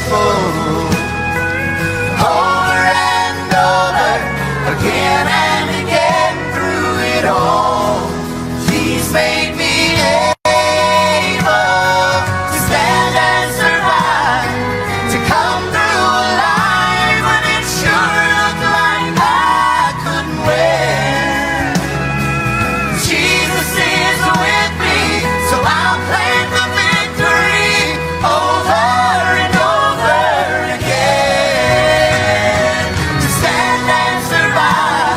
faithful. Over and over, again and again, through it all, He's made me able to stand and survive, to come through alive when it sure looked like I couldn't win. Jesus is with me, so I'll claim the victory over and over again. To stand and survive,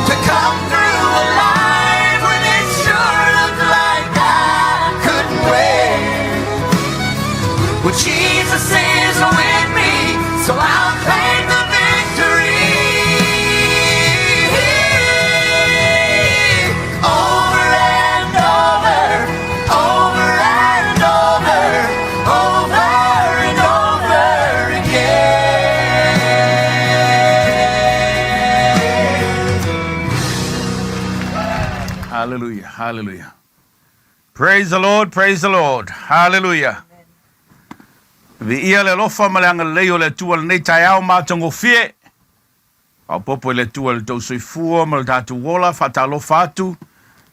to come through alive when it sure looked like I couldn't win. Well, Jesus is with me, so I'll claim the victory. Over and over, over and over, over and over again. Hallelujah, hallelujah. Praise the Lord, praise the Lord. Hallelujah. Vi ia le lofa malanga leo le tua le nei tai au mātango fie. Pau popo le tua le tau soifua ma le tatu wola fata lofa atu.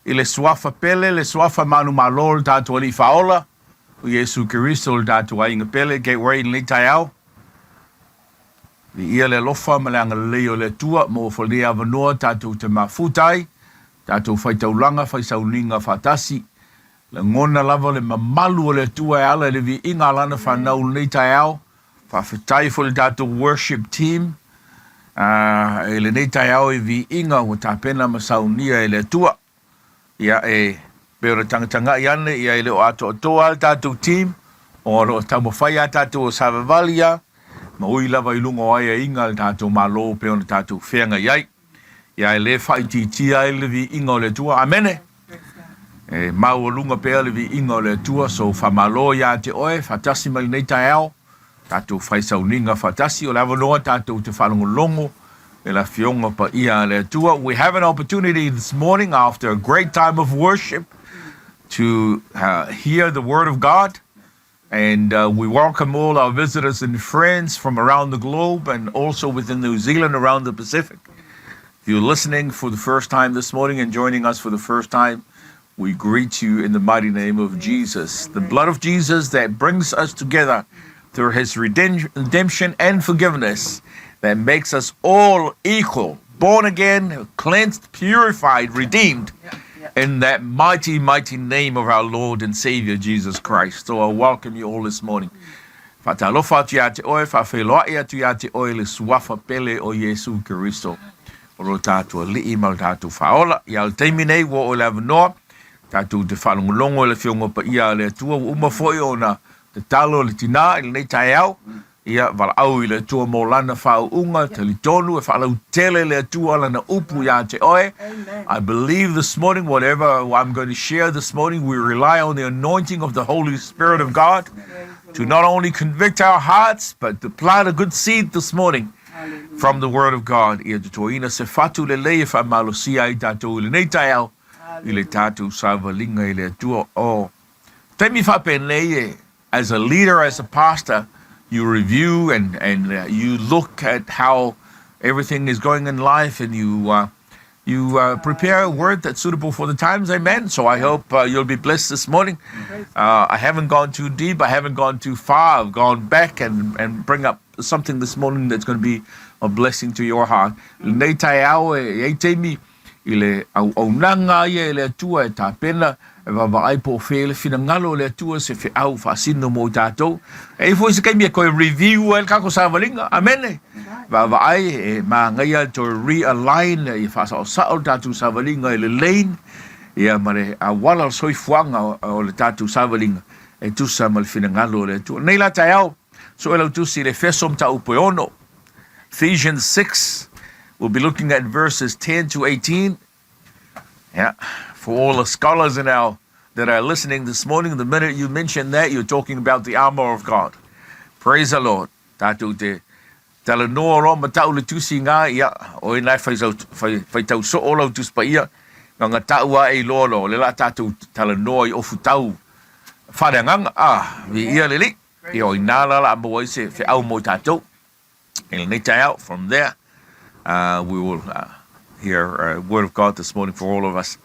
I le suafa pele, le suafa manu malo le tatu ali faola. O Yesu Kiristo le tatu ainga pele, gateway le nei tai au. Vi ia le lofa malanga leo le tua mo folia vanua tatu te mafutai. Tatu faitaulanga, faisauninga fatasi. Le ngona lava le mamalu o le tua e ala le vi inga lana whanau nei tai au. Whawhitai fo le tatu worship team. E le nei tai au e vi inga o ta pena masaunia e le tua. Ia e pero tangatanga i ane ia e le o ato atoa le tatu team. O lo tamo whai a tatu o Savavalia. Ma ui lava i lungo ai e inga le tatu malo pe o le tatu whenga iai. Ia e le whai titia e le vi inga o le tua. Amene. Mau lunga pea le vi inga o le tua, so whamalo ia te oe, fatasi mai nei tai au, tātou whaisauninga fatasi o lava noa tātou te whalongolongo, e la fionga pa ia le tua. We have an opportunity this morning after a great time of worship to hear the word of God, and we welcome all our visitors and friends from around the globe and also within New Zealand, around the Pacific. If you're listening for the first time this morning and joining us for the first time, we greet you in the mighty name of Jesus. The blood of Jesus that brings us together through His redemption and forgiveness, that makes us all equal, born again, cleansed, purified, redeemed, in that mighty, mighty name of our Lord and Savior, Jesus Christ. So I welcome you all this morning. Fatalofa atu ia te oe, whawheloai atu ia te oe le suafa pele o Yesu Kiristo. O ro tātua li'i ma tātua whaola, ia le teimi nei wo o le avanoa, tātou te whalongolongo le whiongo pa ia le tua uma foi o na te talo le tina i le nei tai au. Ia wala au i le tua mō lana whao unga, te li tonu e whalau tele le tua lana upu ia te oe. I believe this morning, whatever I'm going to share this morning, we rely on the anointing of the Holy Spirit of God to not only convict our hearts, but to plant a good seed this morning from the Word of God. Ia te toina se fatu le lei e whamalosia i tātou i le nei tai au. I le tātou savalinga i le tua o. Teimi whapenei, as a leader, as a pastor, you review and you look at how everything is going in life, and you prepare a word that's suitable for the times. Amen. So I hope you'll be blessed this morning. I haven't gone too deep. I haven't gone too far. I've gone back and bring up something this morning that's going to be a blessing to your heart. Nei tai au e teimi i le au nanga ia i le atua e tā pena e wawai po whele whina ngalo le atua se whi au whasino mō tātou. E fwoi se kaimia koe review e kako sāwalinga. Amene. Wawai e mā ngaia to realign i whasao sao tātou sāwalinga i le lane. Ia mare a wala soifuanga o le tātou sāwalinga e tusa ma le whina ngalo le atua. Nei la tai au. So e lau tusi le whesom ta upo ono. Ephesians 6. We'll be looking at verses 10 to 18. Yeah, for all the scholars that are listening this morning, the minute you mention that, you're talking about the armor of God. Praise the Lord. Tātou te tala noa ro matau le tusi ngā ia, o inai whai tau so o lau tuspa ia, ngā taua e lolo, le la tātou tala noa I ofu tau whareanganga, vi ia lili. I o inala la mo se fe au mo tatou. And they tie out from there. We will hear a word of God this morning for all of us.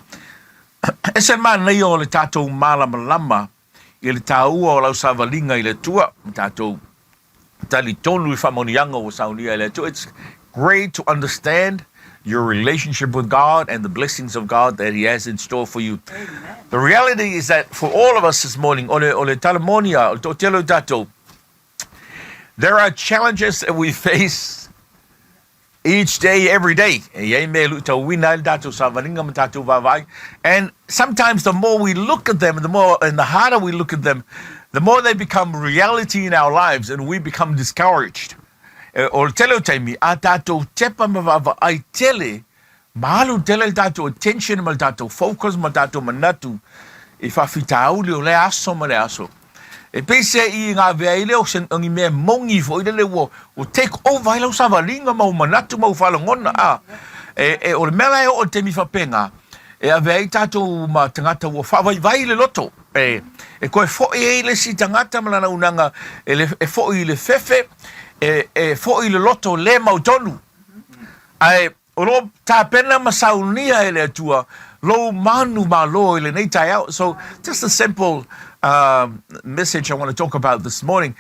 E se man nei o le tatou malama i le taua o lau savalinga i le tua tatou tali tonu I whamonianga o saunia i le tua. It's great to understand your relationship with God and the blessings of God that He has in store for you. Amen. The reality is that for all of us this morning, o le talamonia, o telo tatou, there are challenges that we face each day, every day. And sometimes the more we look at them, the more and the harder we look at them, the more they become reality in our lives and we become discouraged. O tele taimi a tatou tepa mavava ai tele malu tele tatou attention ma tatou focus ma tatou manatu I whawhitauli o le aso ma le aso. E pese I ngā vea I leo sen ngi mea mongi fo I le wo o take over I lau savalinga mau manatu mau whalangona o le mela e o te mi whapenga e a vea I tatou ma tangata wo whawai le loto e koe fo e le si tangata malana unanga e fo I le fefe e fo I le loto le mau tonu ai o lo ta pena masaunia e le atua lo manu malo I le nei tai out. So just a simple message I want to talk about this morning,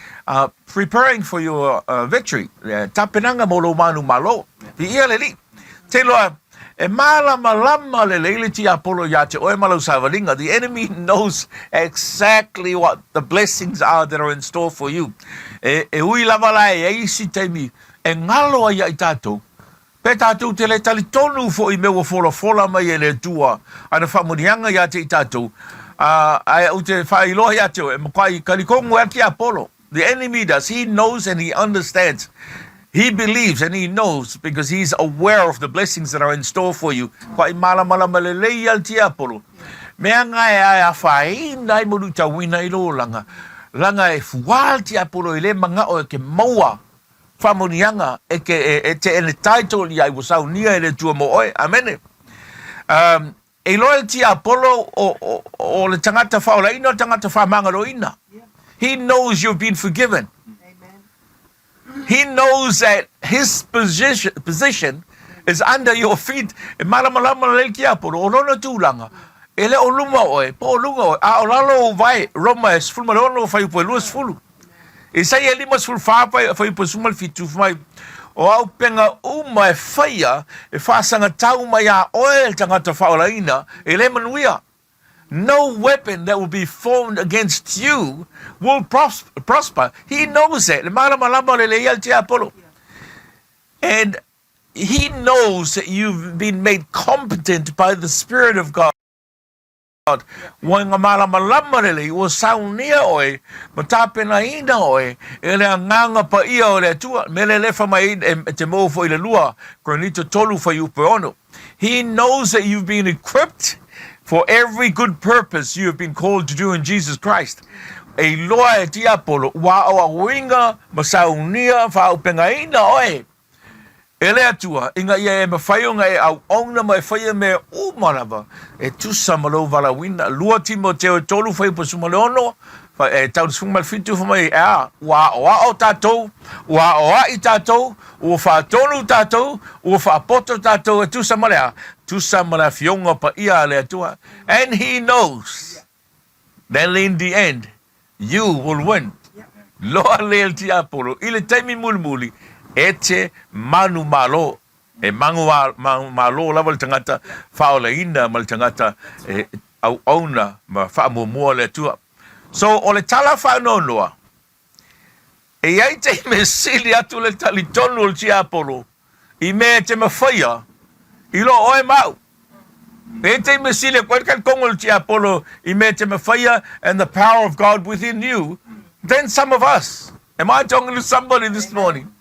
preparing for your victory. Tapenanga mo lo manu malo. Ia le li. Te loa, e malama le leile ti apolo yate oe malo savalinga. The enemy knows exactly what the blessings are that are in store for you. E ui lava lai e isi teimi e ngalo ai tatou. Pe tatou te le tali tonu fo I mewa fola mai e le tua. Ana whamurianga ia te tatou. Ai o te whailoa ia te o e makai karikongu e ki Apollo. The enemy does. He knows and he understands. He believes and he knows because he's aware of the blessings that are in store for you. Kai mala malelei al ti Apollo. Mea ngai ai a whai nai monu ta wina I lo langa. Langa e fual ti Apollo I le manga o e ke maua. Whamonianga e te ene title I ai wasau nia e le tua mo oi. Amen. E loyalty Apollo o le tangata whaolaina o tangata whamangaroina. He knows you've been forgiven. Amen. He knows that his position is under your feet. E malamalama le ki Apollo o lona tūlanga. E le o luma oe, po o lunga oe. A o lalo vai, Roma e sfulma leono o whaipo e lua sfulu. E sai e lima sfulu whāpai a whaipo sumal fitu mai. O au penga uma e whaia e whaasanga tau mai a oe tangata whaolaina e le manuia. No weapon that will be formed against you will prosper. He knows that. Le malama le leal te Apollo. And he knows that you've been made competent by the Spirit of God. Wanga malama lele o saunia oe matapena ina oe ele nganga pa ia o le tua mele le fa mai te mo fo ile lua granito tolu fa you peono. He knows that you've been equipped for every good purpose you have been called to do in Jesus Christ. E loa e ti Apollo wa o winga masaunia fa upenga ina oe ele atua inga ia e mawhaionga e au ongna mai whaia me umarava e tusa malo vala wina lua Timoteo tolu whai pa sumaleono e tau sumal fitu whamai wa o tatou wa o I tatou o wha tonu tatou o wha poto tatou e tusa malea fionga pa ia le atua and he knows that in the end you will win. Loa leel ti Apollo ile taimi mulmuli ete manu malo e mangu malo lava le tangata whaolaina ma le tangata au auna ma whaamumua le tua. So o le tala whaanonoa e ai te me sili atu le talitonu o le ti Apollo I me te mawhaia I lo oe mau e te me sili koe kan kongo le ti Apollo I me te mawhaia and the power of God within you. Then some of us, am I talking to somebody this morning?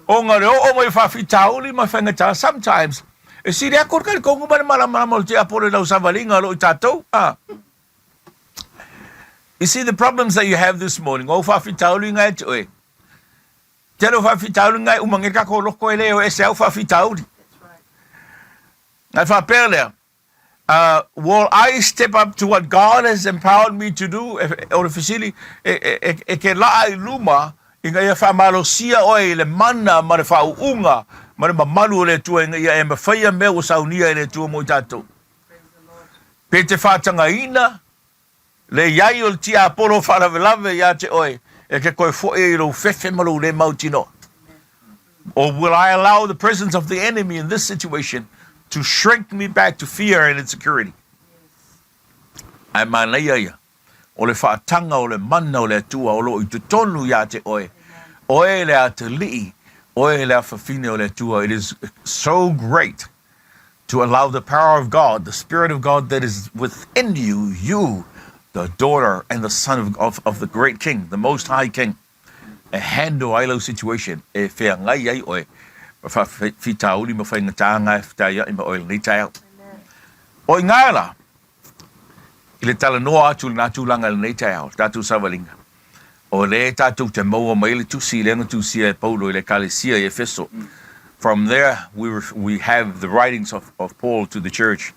O ngare o mai whawhitauli ma whangata sometimes. E siri a kore kongu mana malama o te Apollo lau savalinga lo I tatou. You see the problems that you have this morning. O whawhitauli ngai te oe. Tero whawhitauli ngai umangeka ko loko e leo e se au whawhitauli. Ngai whapea lea. will I step up to what God has empowered me to do? O le fisili, e ke la ai luma, inga ia whamalosia oe le mana ma le whauunga, ma le mamalu o le tua inga ia e mawhaia mea o saunia e le tua mo i tātou. Pe te whātanga ina, le iai o le tia apolo wharawelawe ia te oe, e ke koe fo e ro fefe malu le mautino. Or will I allow the presence of the enemy in this situation to shrink me back to fear and insecurity? Ai mana ia. O le whaatanga o le mana o le atua o lo i tu tonu ia te oe. Oe le a te lii. Oe le a whawhine o le atua. It is so great to allow the power of God, the Spirit of God that is within you, the daughter and the son of the great King, the Most High King, a handle ailo situation. E whea ngai ai oe. Fa fita uli mo fa ngatanga fita ia ima oil ni tai. O ngala. Ile tala no atu na tu langa ni tai, tatu savalinga. O le tatu te mo mai le tu si le tu si e Paulo le Kalesia e Efeso. From there we have the writings of Paul to the church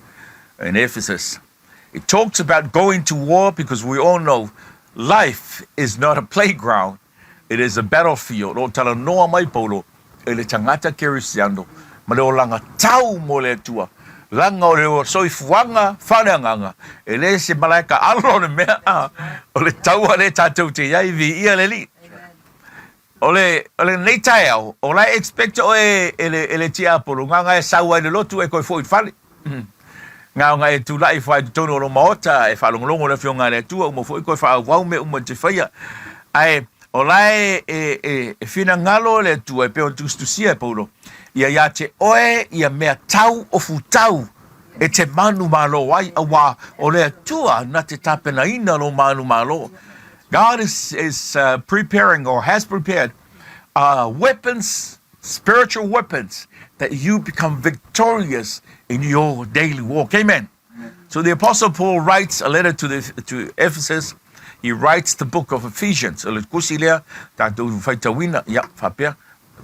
in Ephesus. It talks about going to war because we all know life is not a playground. It is a battlefield. O tala no mai Paulo. E le tangata kerisiano, ma le o langa tau mo le tua, langa o le o soifuanga whaneanganga, e le se malaika alo le mea, o le tau a le tātou te iai vi ia le li. O le nei tae au, o lai expecta o e le tia apolo, nganga e saua le lotu e koe fo i whale. Nganga e tu lai whai tu tono o lo maota, e whalongolongo le fionga le tua, umo fo i koe wha waume umo te whaia. Ai, o lai e fina ngalo le tua e peo tustusia e Paulo. Ia te oe, ia mea tau o futau e te manu malo wai awa o le tua na te tapena ina lo manu malo. God is preparing or has prepared weapons, spiritual weapons, that you become victorious in your daily walk. Amen. So the Apostle Paul writes a letter to Ephesus. He writes the book of Ephesians. O le kusilea tātou whaitawina. Ia, whapea.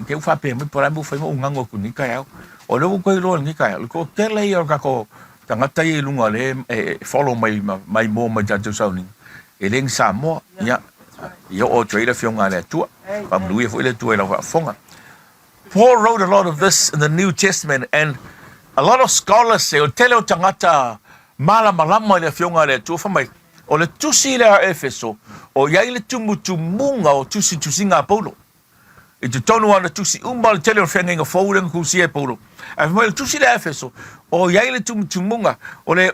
Keu whapea, mi porai mo whai mo ungango ku nika iau. O leo koe loa nika iau. Ko ke lei o kako tangata i lunga le follow mai mo mai tātou sauninga. E leng sa moa. Ia. Ia o trader fionga le tua. Pamlui e fo le tua e la whafonga. Paul wrote a lot of this in the New Testament, and a lot of scholars say o tele o tangata malama le fionga le tua whamai. O le tusi le a Efeso, o iai le tumutumunga o tusinga Paulo. I te tonu ana tusi umba le tele o whengenga faurenga kusi e Paulo. A le tusi le a Efeso, o iai le tumutumunga, o le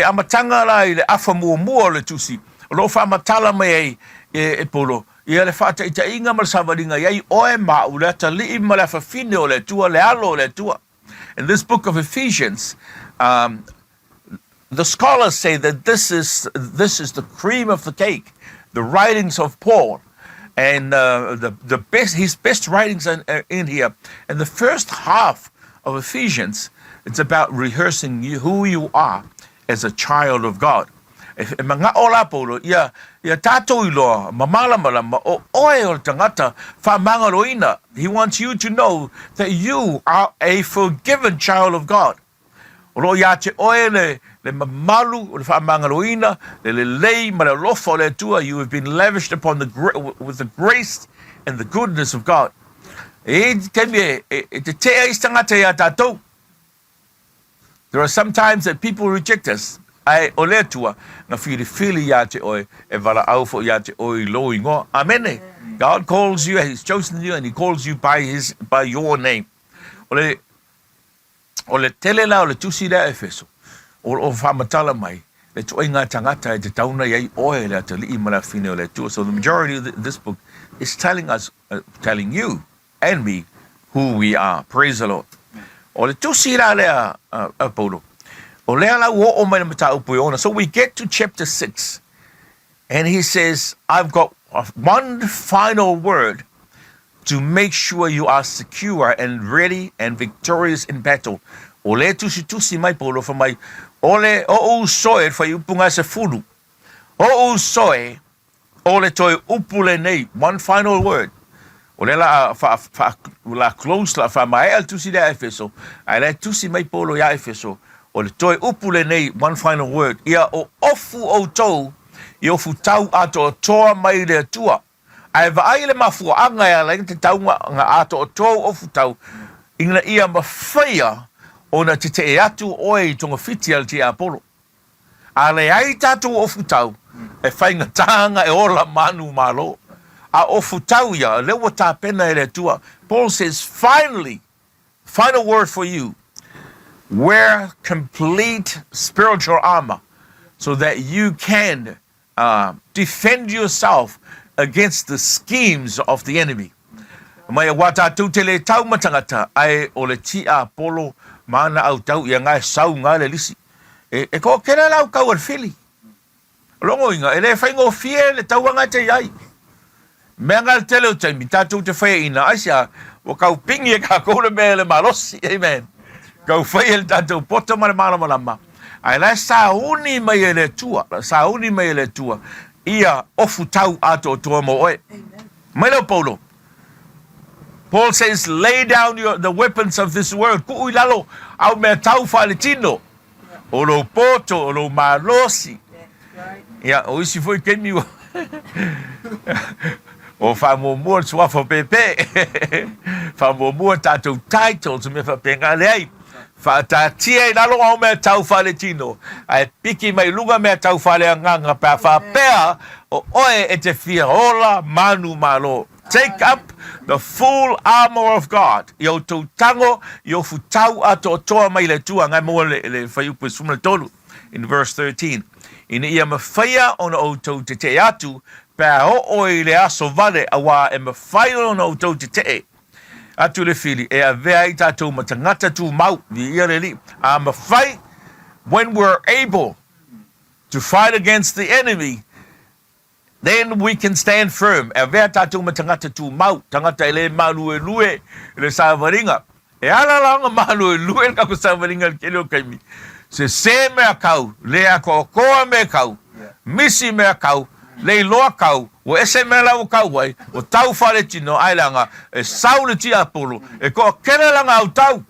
amatanga la i le afa mua o le tusi. O lo wha amatala mai e Paulo. Ia le whata i ta inga ma le savaringa, iai oe ma u le ata li ma le whawhine o le tua, le alo o le tua. In this book of Ephesians, the scholars say that this is the cream of the cake, the writings of Paul, and his best writings are in here. And the first half of Ephesians, it's about rehearsing who you are as a child of God. Mga ola Paulo, ia tātou iloa, mamala o oe o tangata, whamangaloina. He wants you to know that you are a forgiven child of God. Ro ia te oe le mamalu, le whamangaloina, le lei, ma le lofa le tua, you have been lavished upon with the grace and the goodness of God. There are some times that people reject us. Ai o le tua, na fili ia te oe, e wala au fo ia te oe lo ingo. Amen. God calls you, He's chosen you, and He calls you by your name. O le tele la o le tusi le Efeso, o whamatala mai, le toi ngā tangata e te tauna iai oe le te li mala fine o le tua. So the majority of this book is telling us, telling you and me who we are. Praise the Lord. O le tusi la lea Paulo. O lea la wo o mai mata upu ona. So we get to chapter 6, and he says, I've got one final word to make sure you are secure and ready and victorious in battle. O le tusi mai Paulo fa mai o le o soe fa upunga se fulu. O soe o le toi upu le nei. One final word. O le la close la fa mai al tusi le Efeso. Ai le tusi mai Paulo ya Efeso. o le toe upu le nei, one final word, ia o ofu o tou, i ofu tau ato o toa mai le atua. Ai vaai le mafua anga ia lai te tau nga ato o tou ofu tau, ingna ia mawhaia o na te te atu oe i tonga fiti al te Apollo. A le ai tatu ofu tau, e whainga tanga e ola manu malo. A ofu tau ia, lewa tā pena e le tua. Paul says, finally, final word for you, wear complete spiritual armor so that you can defend yourself against the schemes of the enemy. Mai wata tu te le tau matangata ai o le ti Apollo mana au tau ia ngai sau ngā le lisi. E ko kera lau kau ar fili. Longo inga, e le whaingo fie le tau anga te iai. Mea ngā tele o taimi, tātou te whaia ina aisia, o kau pingi e ka kore mea le malosi, amen. Kau whaia le tātou poto mare malama. Ai lai sauni mai e le tua, sauni mai e le tua, ia ofu tau ato o toa mo oe. Mai leo Paulo. Paul says, lay down the weapons of this world. Ku'ui lalo, au mea tau whale tino. O lo poto, o lo malosi. Ia, o isi foi kemi o. O whamomua suafo pepe. Whamomua tātou titles me whapenga leai. Whatatia i lalo au mea tau whale tino. Ai piki mai lunga mea tau whale anganga pa whapea o oe e te whiaola manu malo. Take up the full armor of God. Yo tau tango, yo futau ato toa mai le tua ngai mua le whaiupu sumla tolu. In verse 13. Ina ia mawhaia ona o tau te te atu, pēa o oi le aso vale awa e mawhaia ona o tau te te. Atu le fili, e a vea i tātou matangata tu mau, vi ia le li. A mawhai, when we're able to fight against the enemy, then we can stand firm. E vea tātou matangata tu mau, tangata ele malu e lue, ele sāwaringa. E ala langa malu e lue, kako sāwaringa le kele o kaimi. Se mea kau, lea koa mea kau, misi mea kau, lei loa kau, o ese mea lau kau wai, o tau whare tino ailanga, e sau le ti Apollo, e koa kere langa au tau.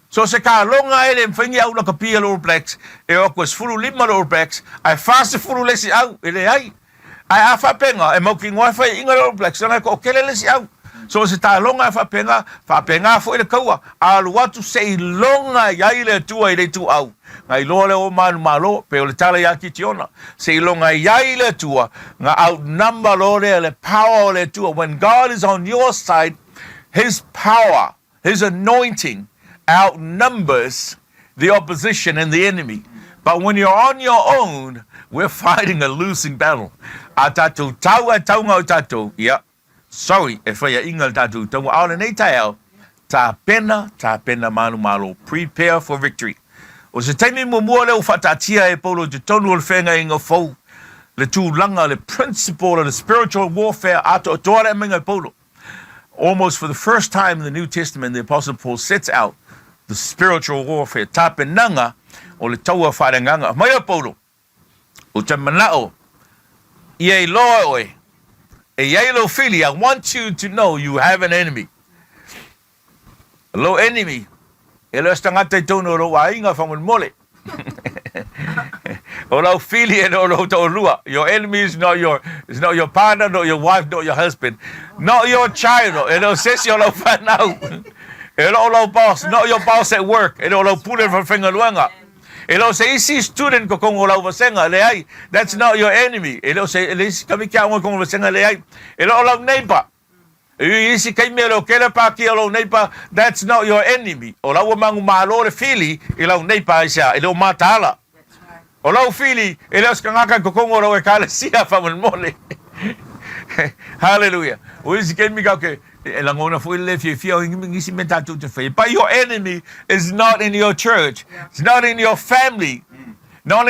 So se ka longa ele mwhingi au na kapia All Blacks, e o koe sfuru lima All Blacks, ai whase furu lesi au, ele ai. Ai a whapenga, e mauki ngoa whai inga All Blacks, ngai koe kere lesi au. So se tā longa e whapenga fo ele kaua, a luatu se i longa iai le tua i le tu au. Ngai loa le o manu malo, pe o le tala ia ki tiona. Se i longa iai le tua, nga outnumber lo le power o le tua. When God is on your side, His power, His anointing outnumbers the opposition and the enemy. But when you're on your own, we're fighting a losing battle. A tātou tau e taunga o tātou, yeah. Sorry, e whaia inga tātou taunga aole nei tai au, tā pena manu malo. Prepare for victory. O se taimi mua leo whatatia e Paulo te tonu o le whenga inga fau, le tūlanga, le principle of the spiritual warfare ato toare minga Paulo. Almost for the first time in the New Testament, the Apostle Paul sets out the spiritual warfare. Tā penanga o le taua wharenganga. Mai Paulo, o te manao, ia I loa oe, e iai fili, I want you to know you have an enemy. A low enemy. E leo stangata I tono ro wa inga whangun mole. O lau fili e no lo tau lua. Your enemy is not your partner, not your wife, not your husband, not your child. E leo sesi o lau whanau. E lau boss, not your boss at work. E lau pule from whengaluanga. E leo se isi student ko kongo lau wasenga le ai. That's not your enemy. E leo se isi kami kia ongo kongo wasenga le ai. E lau neighbor. Isi kai me lo kele pa ki lo neighbor, that's not your enemy. O lau mangu malo le fili, I lau neighbor isa, I lau matala. O lau fili, I lau skangaka kokongo lau e kale sia whamun mole. Hallelujah. O isi kai mi kauke, e langona fu ile fia o ngisi menta tu te whai. But your enemy is not in your church. It's not in your family. Not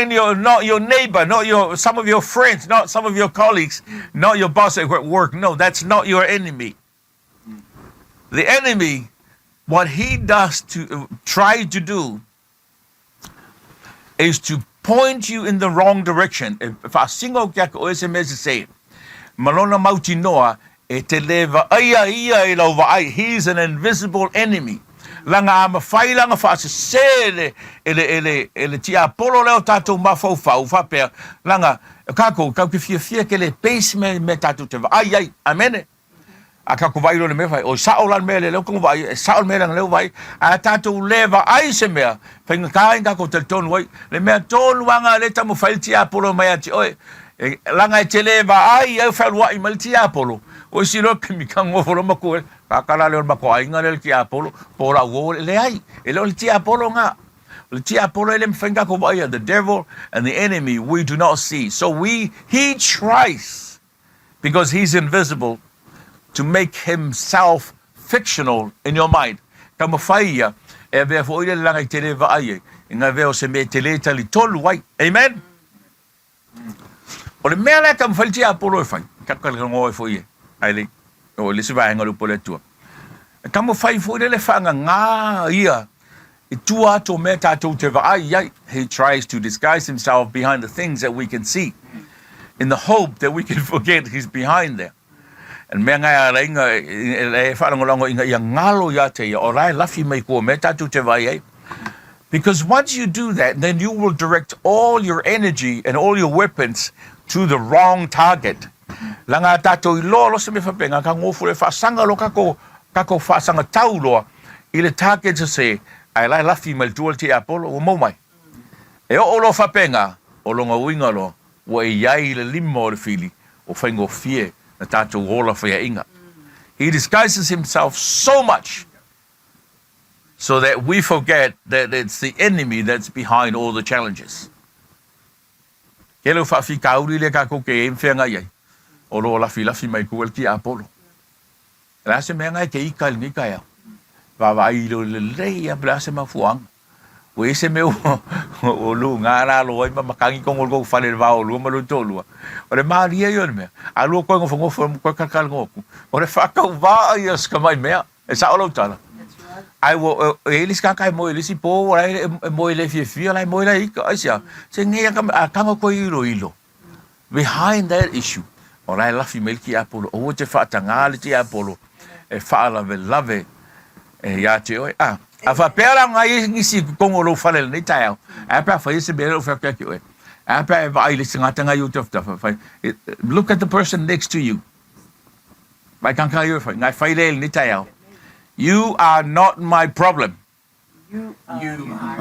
your neighbor, not some of your friends, not some of your colleagues, not your boss at work. No, that's not your enemy. The enemy, what he does to try to do is to point you in the wrong direction. If a single gak o SMS say, malona mauti noa e te leva ia I lau vai. He's an invisible enemy. langa ama fai langa fa se ele tia polo leo tatou mafau fau fa pe langa kako ka fia ke le pace me tatou te ai amene aka ko vai le me fai o saolan me le ko vai saol me langa le vai a tatou leva ai se me fa nga ka ko te ton wai le me ton wanga le tamu fai tia polo mai ati oi langa te leva ai fa wai mal tia polo o si lo ke mi kango folo mako ka kala le mako ai nga le tia polo pora wo le ai le tia polo nga le tia polo le mfenga ko vai the devil and the enemy we do not see so he tries because he's invisible to make himself fictional in your mind kama faia e ve fo ile langa te leva ai nga ve o se me te le tali tolu wai amen o le mele kam falti a polo fai ka ka ngo fo ie ai le o le se vai ngalo polo tu kam fai fo le fanga nga ia e tua to meta to te vai he tries to disguise himself behind the things that we can see in the hope that we can forget he's behind there and me nga inga e fa longo inga ia ngalo ya te o rai lafi mai ko meta to te vai because once you do that then you will direct all your energy and all your weapons to the wrong target langa tato I lo se me fa penga ka ngofu le fa sanga lo kako fa sanga taulo ile target to say ai lai lafi mal tuol te apolo o mo mai e o lo fa penga o longa winga lo wa iai le limo le fili o faingo fie na tato rola fa inga he disguises himself so much so that we forget that it's the enemy that's behind all the challenges kelo fa fi kauri le ka ko ke mfenga ia o lo la fi mai ko ki apolo la se me ngai ke ikal ni ka ya va vai lo le ya bla se ma fuang o ese me o lu ngara lo ai ma makangi ko ngol fa le va o lu ma lo tolu o le maria yo me a lo ko ngo fo ko ka ngo o le fa ka va ia ska mai me e sa o lo tala ai wo eles ka kai mo eles po ai mo ele fia lai mo lai ka sia se ngia ka ko ilo behind that issue o lai la fi melki apolo o te fa tanga le ti apolo e fa la lave e ya te oi a fa pera ngai ngisi ko ngolo fa le ni tai a pa fa ise be lo fa ka ki oi a pa va ile singa tanga you to fa look at the person next to you vai kan ka yo fa ngai fa ile ni tai you are not my problem. You are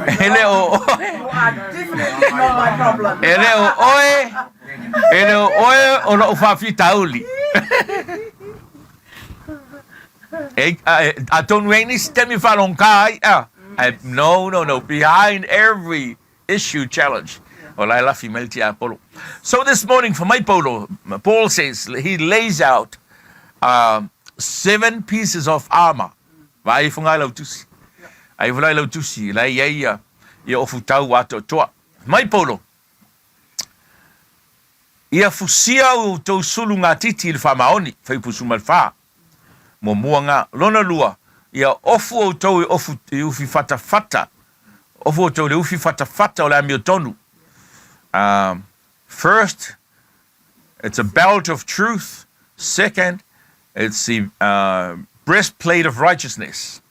Ele o definitely not my problem. ele o oe o lo fa fi tauli. I don't really stand me falon kai. No. Behind every issue challenge. Well, I love humility Apollo. So this morning for my Polo, Paul says he lays out 7 pieces of armor. Vai funga lau tusi. Ai vulai lau tusi. Lai ia ofu tau ato toa. Mai Polo. Ia fusia o tau sulu ngā titi il wha maoni. Whai pusu malwha. Mo muanga lona lua. Ia ofu o tau ofu i ufi fata. Ofu o tau le ufi fata o le amio tonu. First, it's a belt of truth. Second, it's the breastplate of righteousness.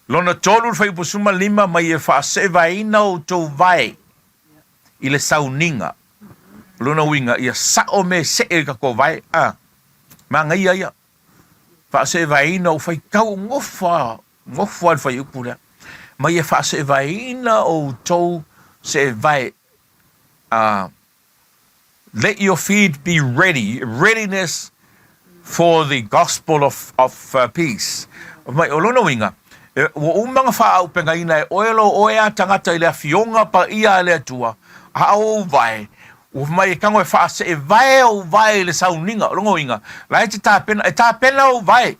Lona tolu fai pusuma lima mai e fa sevaina o tau vai. I le sauninga. Lona winga ia sao me se e ka ko vai. Ma ngai ia. Fa sevaina o fai kau ngofa fai upura. Mai e fa sevaina o tau se vai. Let your feet be ready. Readiness for the gospel of peace. Mai olona winga. Wo umanga fa au penga ina oelo oea tangata ile fionga pa ia le tua. Au vai. O mai kango fa se vai o vai le sauninga longo winga. Lai te ta pena o vai.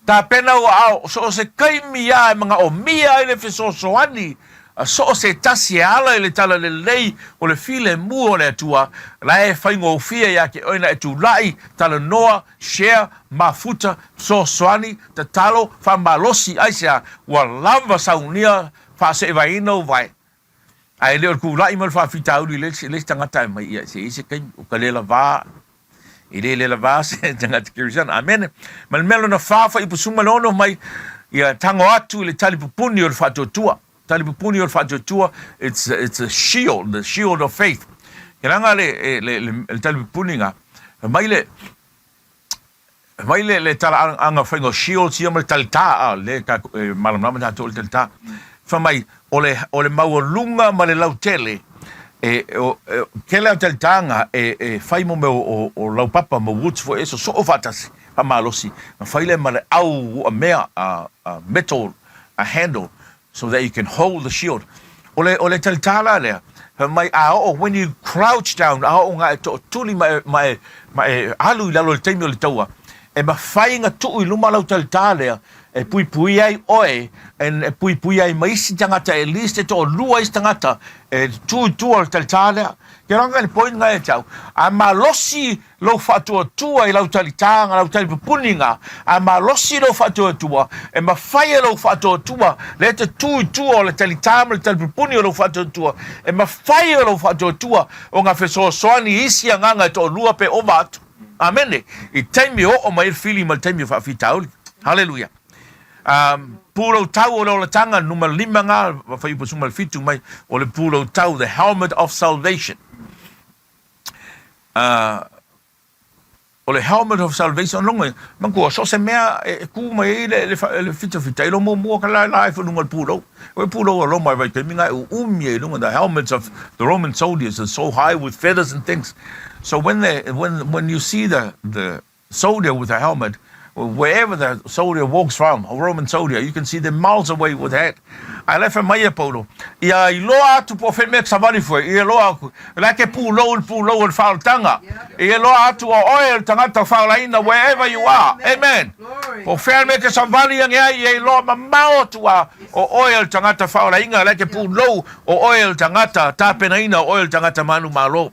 Ta pena o au so se kaimi ya mga o mia ile fiso soani. So se tasi ala ile tala le lei o le file mu o le tua la e faingo fia ya ke oina e tu lai tala noa share mafuta so swani ta talo fa malosi aisia wa lava saunia fa se vaino vai ai le ku lai mal fa fitau le tangata mai ia se kai o ka le lava ile le lava se tangata kirjan amen mal melo na fa i pusuma lono mai ia tango atu le talipupuni o le whātua. Talipupuni o le whātua, it's a shield, the shield of faith. Ke langa le talipupuni ngā, mai le tala anga whaingo shield si ama talita le malamama tātou le talita. Whamai, o le maua lunga ma le lautele, ke leo talitanga whaimo me o laupapa ma woods for eso so o whatasi. Amalosi, and faile male au a mea a metal a handle so that you can hold the shield. Ole talitala le. Mai when you crouch down, nga tuli mai alu lalo le taimi o le taua. E ma whainga tuu I luma lau talitala e pui ai oe and e pui ai maisi tangata at least e to lua is tangata e tu o le talitala. Ke ranga le point ngai tau a malosi lo fatua tua I lau talitanga lau talipupuninga a malosi lo fatua tua e ma faia lo fatua tua le te tu o le talitama le talipupuni lo fatua tua e ma faia lo fatua tua o nga feso soani isi nganga to lua pe o matu amen I taimi o mai fili mal taimi fa fitauli hallelujah pulo tau o le tanga numa 5 nga fa ipo suma fitu mai o le pulo tau the helmet of salvation. O le helmet of salvation longa manko so se mea ku mai le fita lo mo ka la fo lunga pulo o pulo lo mai vai ke minga umie lunga the helmets of the Roman soldiers are so high with feathers and things, so when you see the soldier with a helmet, wherever the soldier walks from, a Roman soldier, you can see them miles away with that. I left a maya polo. Ia I loa tu po fe mek savani foi. Ia loa la ke pulo el faltanga. Ia loa tu o oil tangata faulaina wherever you are. Amen. Po fe mek savani yang ia loa mamao tu o oil tangata faulaina la ke pulo o oil tangata tapenaina oil tangata manu malo.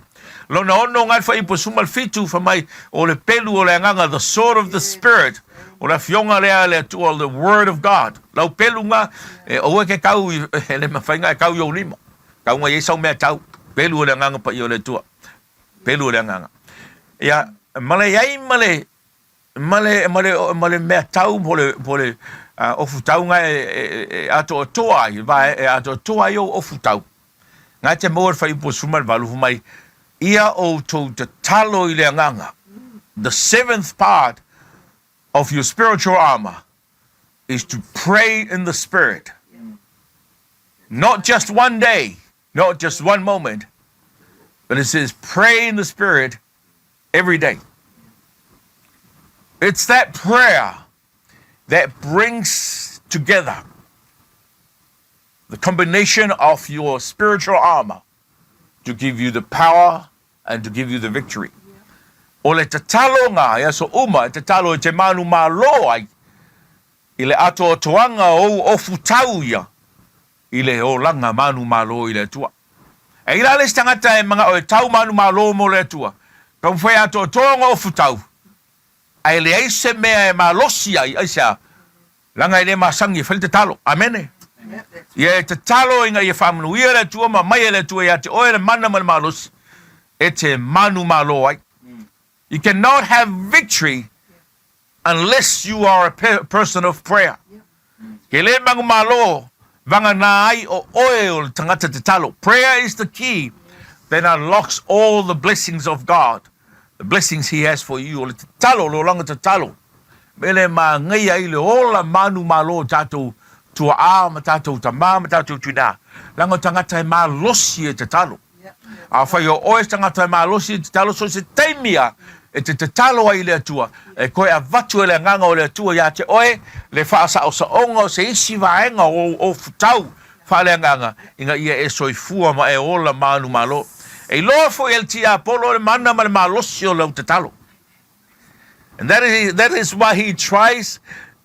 Lo na ono ngai fa ipo sumal fitu fa mai o le pelu o le nganga the sword of the spirit. O la fionga le tu all the word of God. Lau pelu nga o ke kau le mawhainga kau yo limo. Kau nga yesau mea tau. Pelu o le nganga pa i o le tua. Pelu o le nganga. Ia male yai male mea tau po le ofu tau nga ato toa i vai ato toa yo ofu tau. Nga te moer fa ipo sumal valu mai ia o to te talo I le nganga. The 7th part of your spiritual armor is to pray in the spirit. Not just one day, not just one moment, but it says pray in the spirit every day. It's that prayer that brings together the combination of your spiritual armor to give you the power and to give you the victory. O le tatalo ngā, ia so te talo te manu malo ai, I le ato o toanga o futau ia, I le o langa manu malo I le tua. E ila le stangata e mga o tau manu malo mo le tua, kau mwhai ato o toanga o futau, ai le eise mea e malosi ai, aisa, langa I le masangi, whali te talo, amene. Ia te talo inga I whamunu, ia le tua ma mai le tua ia te oe le mana ma le malosi, e te manu malo ai. You cannot have victory unless you are a person of prayer. Ke le mangu malo, vanga na ai o oil tangata te talo. Prayer is the key that unlocks all the blessings of God. The blessings He has for you. Le te talo, lo langa te talo. Mele ma ngai ai le ola manu malo tatou tua a ma tatou tama ma tatou tuna. Langa tangata e ma losi e te talo. A whai o oe tangata e ma losi e te talo so se teimia e te talo ai le atua, e koe a vatu e le nganga o le atua ia te oe, le whaasa o sa onga o se isi vaenga o futau wha le nganga, inga ia e soifua ma e ola manu malo. E loa fo el tia polo le mana ma le malosi o lau te talo. And that is why he tries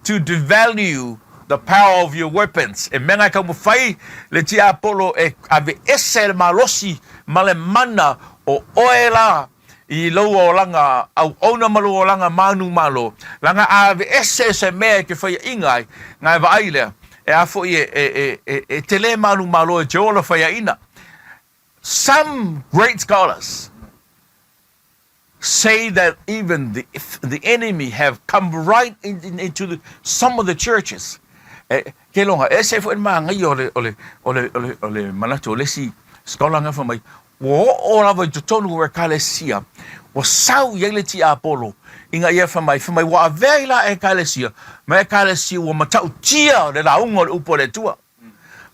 to devalue the power of your weapons. E menga ka mwhai le tia polo e ave ese le malosi ma le mana o oe la, I lau o langa, au ona malo o langa manu malo. Langa ave ese se mea ke whaia ingai, ngai wa ailea, e afo e tele manu malo e te ola whaia ina. Some great scholars say that even the enemy have come right into some of the churches ke longa se fo ma ngai ole manatu le si skola nga fa mai wo ora va tonu we kalesia wo sau yele ti apolo inga ia fa mai wa vela e kalesia me kalesia wo matau tia le la ungo upo le tua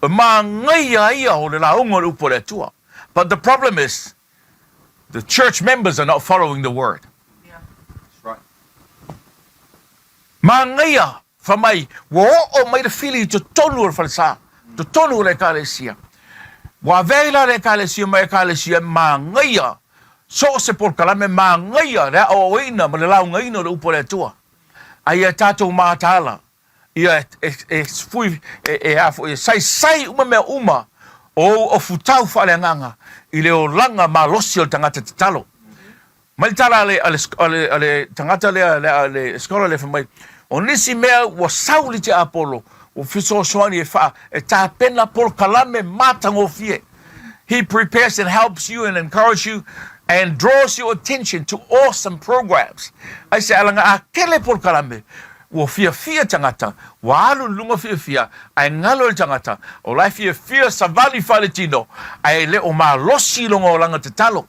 ma ngai ia o le la ungo upo le tua. But the problem is the church members are not following the word. That's right. Ma ngai fa mai wo o mai le fili tonu le falsa tonu le kalesia wa vela le kalesia me kalesia ma ngai so se por kalame ma ngai ra o ina ma le la ngai no upo le tua ai tato matala ia fui sai uma o futau fale nganga i le o langa malosi o tangata talo mai tala ale tangata le skola le mai o nisi mea wa sauli te apolo o fiso soani e fa e ta pena por kalame matango fie. He prepares and helps you and encourages you and draws your attention to awesome programs. I say alanga akele por kalame wo fia tangata wa alu lunga fia ai ngalo tangata o lai fia savali faletino ai le o ma losi longa o langa te talo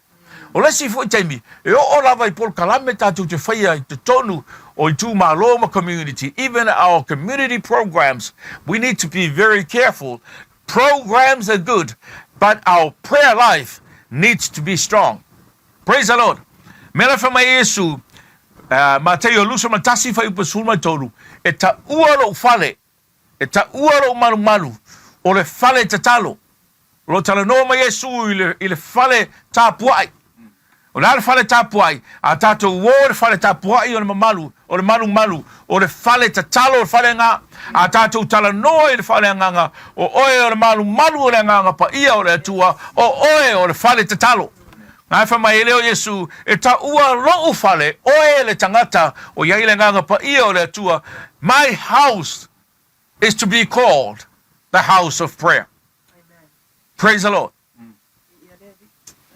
o le si fu taimi e o lava I por kalame tatu te faia te tonu o I tu maloma community. Even our community programs, we need to be very careful. Programs are good, but our prayer life needs to be strong. Praise the Lord. Mela fa mai Yesu Mateo luso matasi fa ipo sulma tolu e ta ualo fale e ta ualo malu o le fale te talo lo tala no ma Yesu ile fale ta puai o le fale ta puai a tato wo le fale ta puai o le malu o le malu o le fale te talo o le fale nga a tato tala no le fale nga o oe o le malu o le nga pa ia o le tua o oe o le fale te talo. Ngai fa mai leo Yesu e ta ua lo fale o le tangata o ia ile nganga pa ia o le tua. My house is to be called the house of prayer. Amen. Praise the Lord.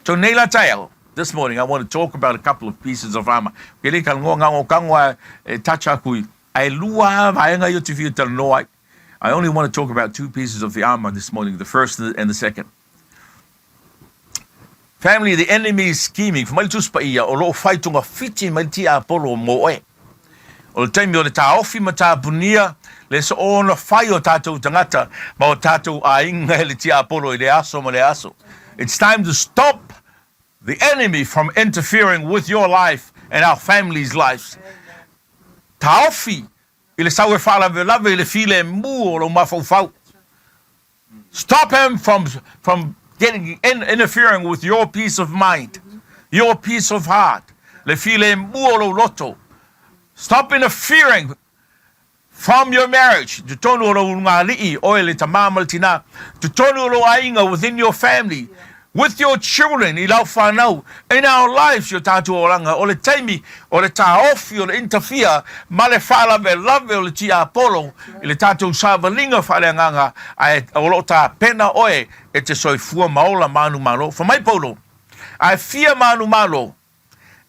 So Neila Tail, this morning I want to talk about a couple of pieces of armor. Kele ka ngonga o kangwa tacha kui ai lua vaenga yo tifi tel noai. I only want to talk about two pieces of the armor this morning, the first and the second. Family, the enemy is scheming. Mai tus pa ia o lo faitunga fiti mai ti Apollo mo e. O le taimi o le ta ofi ma ta punia le so ona fai o tatou tangata ma o tatou a inga le ti Apollo I le aso ma le aso. It's time to stop the enemy from interfering with your life and our family's lives. Ta ofi I le sawe fala velave I le file mu o lo mafau. Stop him from interfering with your peace of mind, your peace of heart. Le file muolo loto. Stop interfering from your marriage. Tu tonu lo ngali o le tamamal tina. Tu tonu lo ainga within your family, with your children. I lau whanau. In our lives, yo tatu oranga. O le taimi, o le ta ofi, o le interfere. Ma le whala ve love o le tia Apollo. I le tatu savalinga whale nganga. Ai o lo ta pena oe. E te soifua maola manu malo. For my polo, I fear manu malo.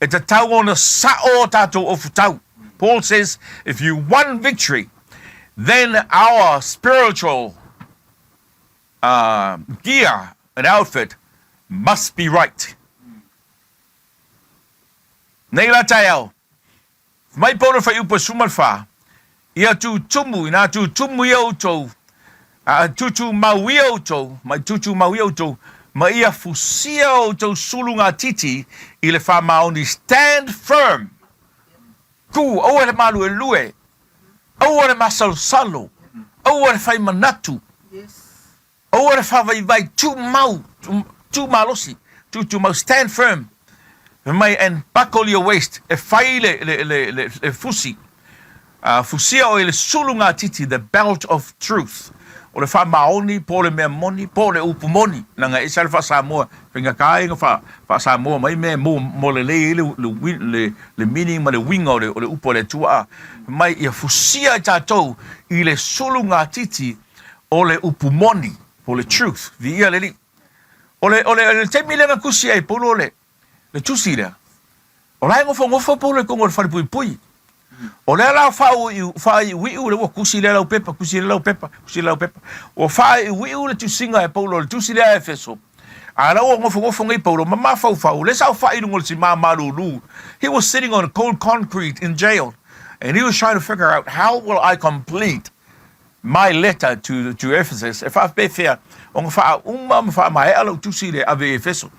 E te tau ona sao tatu o futau. Paul says, if you won victory, then our spiritual gear and outfit must be right. Neila tayo. Mai polo fa upa sumalfa. Ia tu tumu, ina tu tumu ia utou. Tutu mawia utou, mai tutu mawia utou. Ma ia fusia utou sulunga titi. Ile fa maoni stand firm. Ku, o le malu e lue. O le masal salo. O le fai manatu. Yes. O le fa vai tu malosi. Tu mau stand firm. Mai and buckle your waist. E fai le fusi. Fusia o le sulunga titi, the belt of truth. O le fa maoni, po le mea moni, po le upu moni. Nanga e sal fa Samoa. Whenga kai nga fa Samoa mai mea mo le le meaning ma le winga o le upo le tua. Mai ia fusia tatou I le sulunga titi o le upu moni, po le truth. Vi ia le li. O le te mile na kusi ai polo le tusi le. O lai ngofo po le kongo le whare pui. O le la fai wi u le wa kusi le lau pepa, kusi le lau pepa, kusi le lau pepa. O fai wi u le tu singa e Paulo, le tu si le e feso. A la o ngofo ngai Paulo, mama fau, le sa fai ngol si malu. He was sitting on cold concrete in jail, and he was trying to figure out how will I complete my letter to Ephesus. If I be fair, on fa mai alo tu si le ave feso.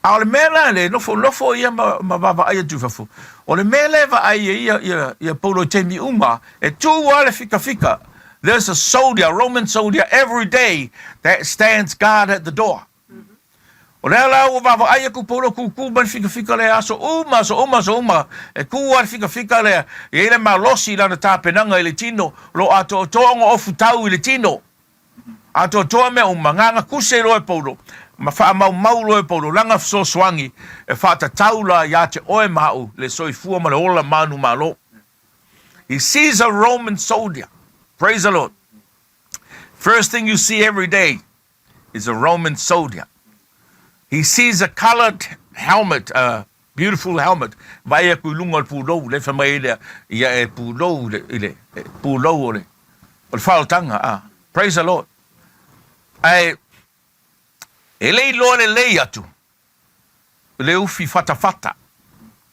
A le mela le nofo ia ma baba ai tu fafu. O le mele va ai ia Paulo temi uma e tu wale fika. There's a soldier, a Roman soldier every day that stands guard at the door. O le ala o vava ai ku Paulo ku ban fika le aso uma e ku wale fika le e le malosi la na tapenanga le tino lo ato tongo o futau le tino. Ato toa me nganga kuse lo e Paulo. Ma fa mau lo e Paulo langa so swangi e fa ta taula ya te oe mau le soifua ma le ola manu malo. He sees a Roman soldier. Praise the Lord. First thing you see every day is a Roman soldier. He sees a colored helmet, a beautiful helmet. Vai ku lunga pulo le fa mai le ya e pulo le pulo le. O faltanga praise the Lord. E lei lo le lei atu. Le ufi fata.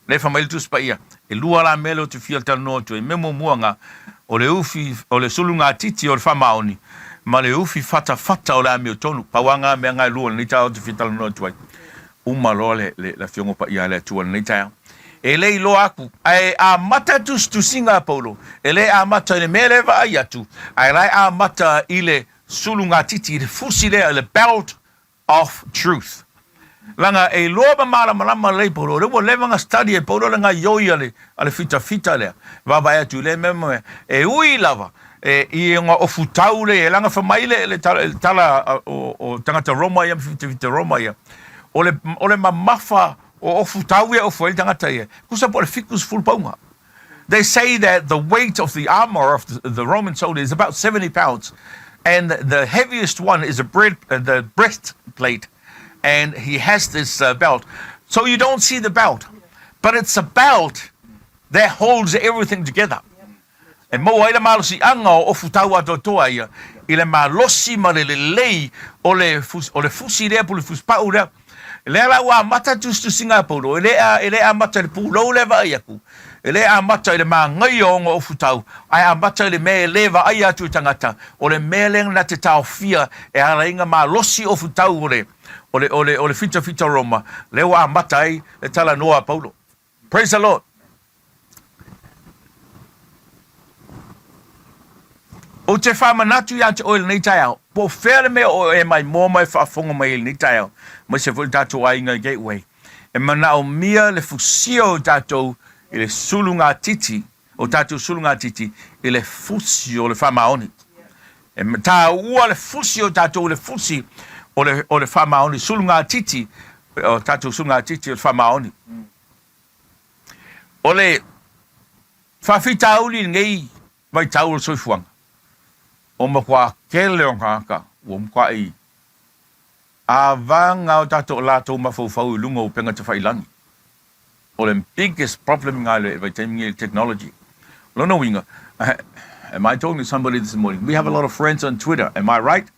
Le fa mai tu spaia. E lua la melo tu fia tal no tu e memo muanga o le ufi o le sulunga titi o le fa maoni. Ma le ufi fata o la mio tonu. Pawanga me nga lua ni tau tu fia tal no tu ai. Uma lo le la fiongo pa ia le tu ni tau. E lei lo aku. Ai a mata tu singa Paulo. E lei a mata le mele va ai atu. Ai lai a mata ile sulunga titi le fusi le belt of truth. Langa e loba malama le Paulo, le levanga study e Paulo langa yoia le ale fita le. Va vai tu le memo e ui lava e i nga o futau le langa fa mai le tala o tangata Roma ia fita Roma ia. O le mamafa o futau ia o foi tangata ia. Kusa por ficus full paunga. They say that the weight of the armor of the Roman soldier is about 70 pounds. And the heaviest one is the breastplate. And he has this belt. So you don't see the belt. But it's a belt that holds everything together. And mo ai le malosi anga o futau ato toa ia. I le malosi ma le lei o le fusi rea po le fuspau rea. Le ala wa mata tu singa Paulo. Ele a mata le pulo le va iaku. Ele a mata le mangai o futau. Ai a mata le me leva ai atu tangata. O le meleng na te tau fia e ala inga malosi o futau o le fita Roma. Le wa mata ai le tala noa Paulo. Praise the Lord. O te whamanatu ia te oil nei tai au. Po where me o e mai mō mai whaafonga mai nei tai au. Mai se fuli tātou ainga gateway. E mana o mia le fusio tātou i le sulunga titi. O tātou sulunga titi i le fusi o le whamaoni. E tā ua le fusi o tātou le fusi o le whamaoni. Sulunga titi o tātou sulunga titi o le whamaoni. O le whawhita uli ngei vai tau o soifuanga. O makwa kele o kaka, o makwa i. A vanga o tato o lato mafau lunga o penga te whailangi. O le biggest problem ngā le vai taiming technology. Lono winga, am I talking to somebody this morning? We have a lot of friends on Twitter, am I right?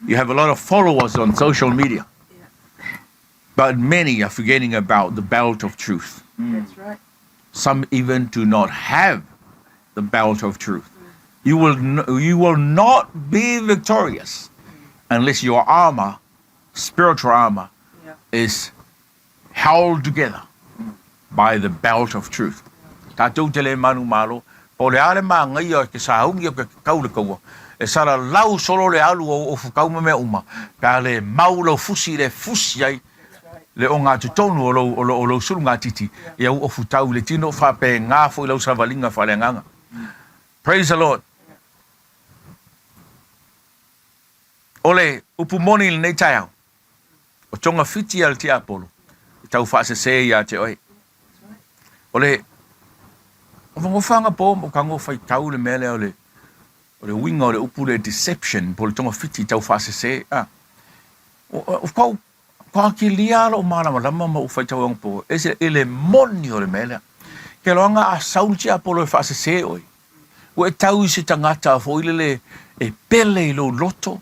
You have a lot of followers on social media. But many are forgetting about the belt of truth. That's right. Some even do not have the belt of truth. You will not be victorious unless your armor, spiritual armor, is held together by the belt of truth. Tātou te le manu malo, po le ale maa ngai o ke sāhungi o ke kaule kaua. E sara lau solo le alu o fukauma me uma. Ka le maulo fusi le fusi ai. Le o ngā tutonu o lo suru ngā titi. E au o futau le tino whape ngā fo i lau savalinga whale nganga. Praise the Lord. Ole upumoni le nei tai au. O tonga fiti al te apolo. I tau whaase se ia te oi. Ole o wangofanga po o kango whai tau le mele o le winga o le upu le deception po le tonga fiti tau whaase se. O kwa ki lia o mana malama ma u whai tau ang po. Ese ele moni o le mele. Ke loanga a saulti Apollo e whaasese oi. O e tau i se tangata a foilele e pele i lo loto.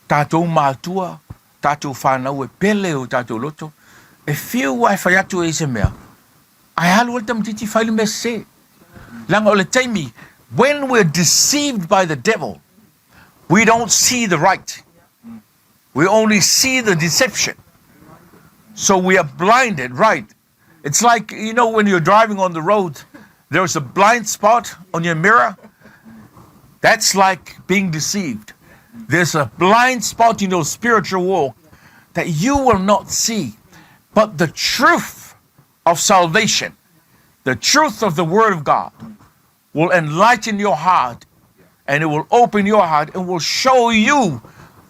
Tātou mātua, tātou whanau e pele o tātou loto. E whiu wai whai atu e se mea. Ai halu al tamtiti whaile me se. Langa o le taimi, when we're deceived by the devil, we don't see the right. We only see the deception. So we are blinded, right? It's like, you know, when you're driving on the road, there's a blind spot on your mirror. That's like being deceived. There's a blind spot in your spiritual walk that you will not see. But the truth of salvation, the truth of the Word of God, will enlighten your heart, and it will open your heart and will show you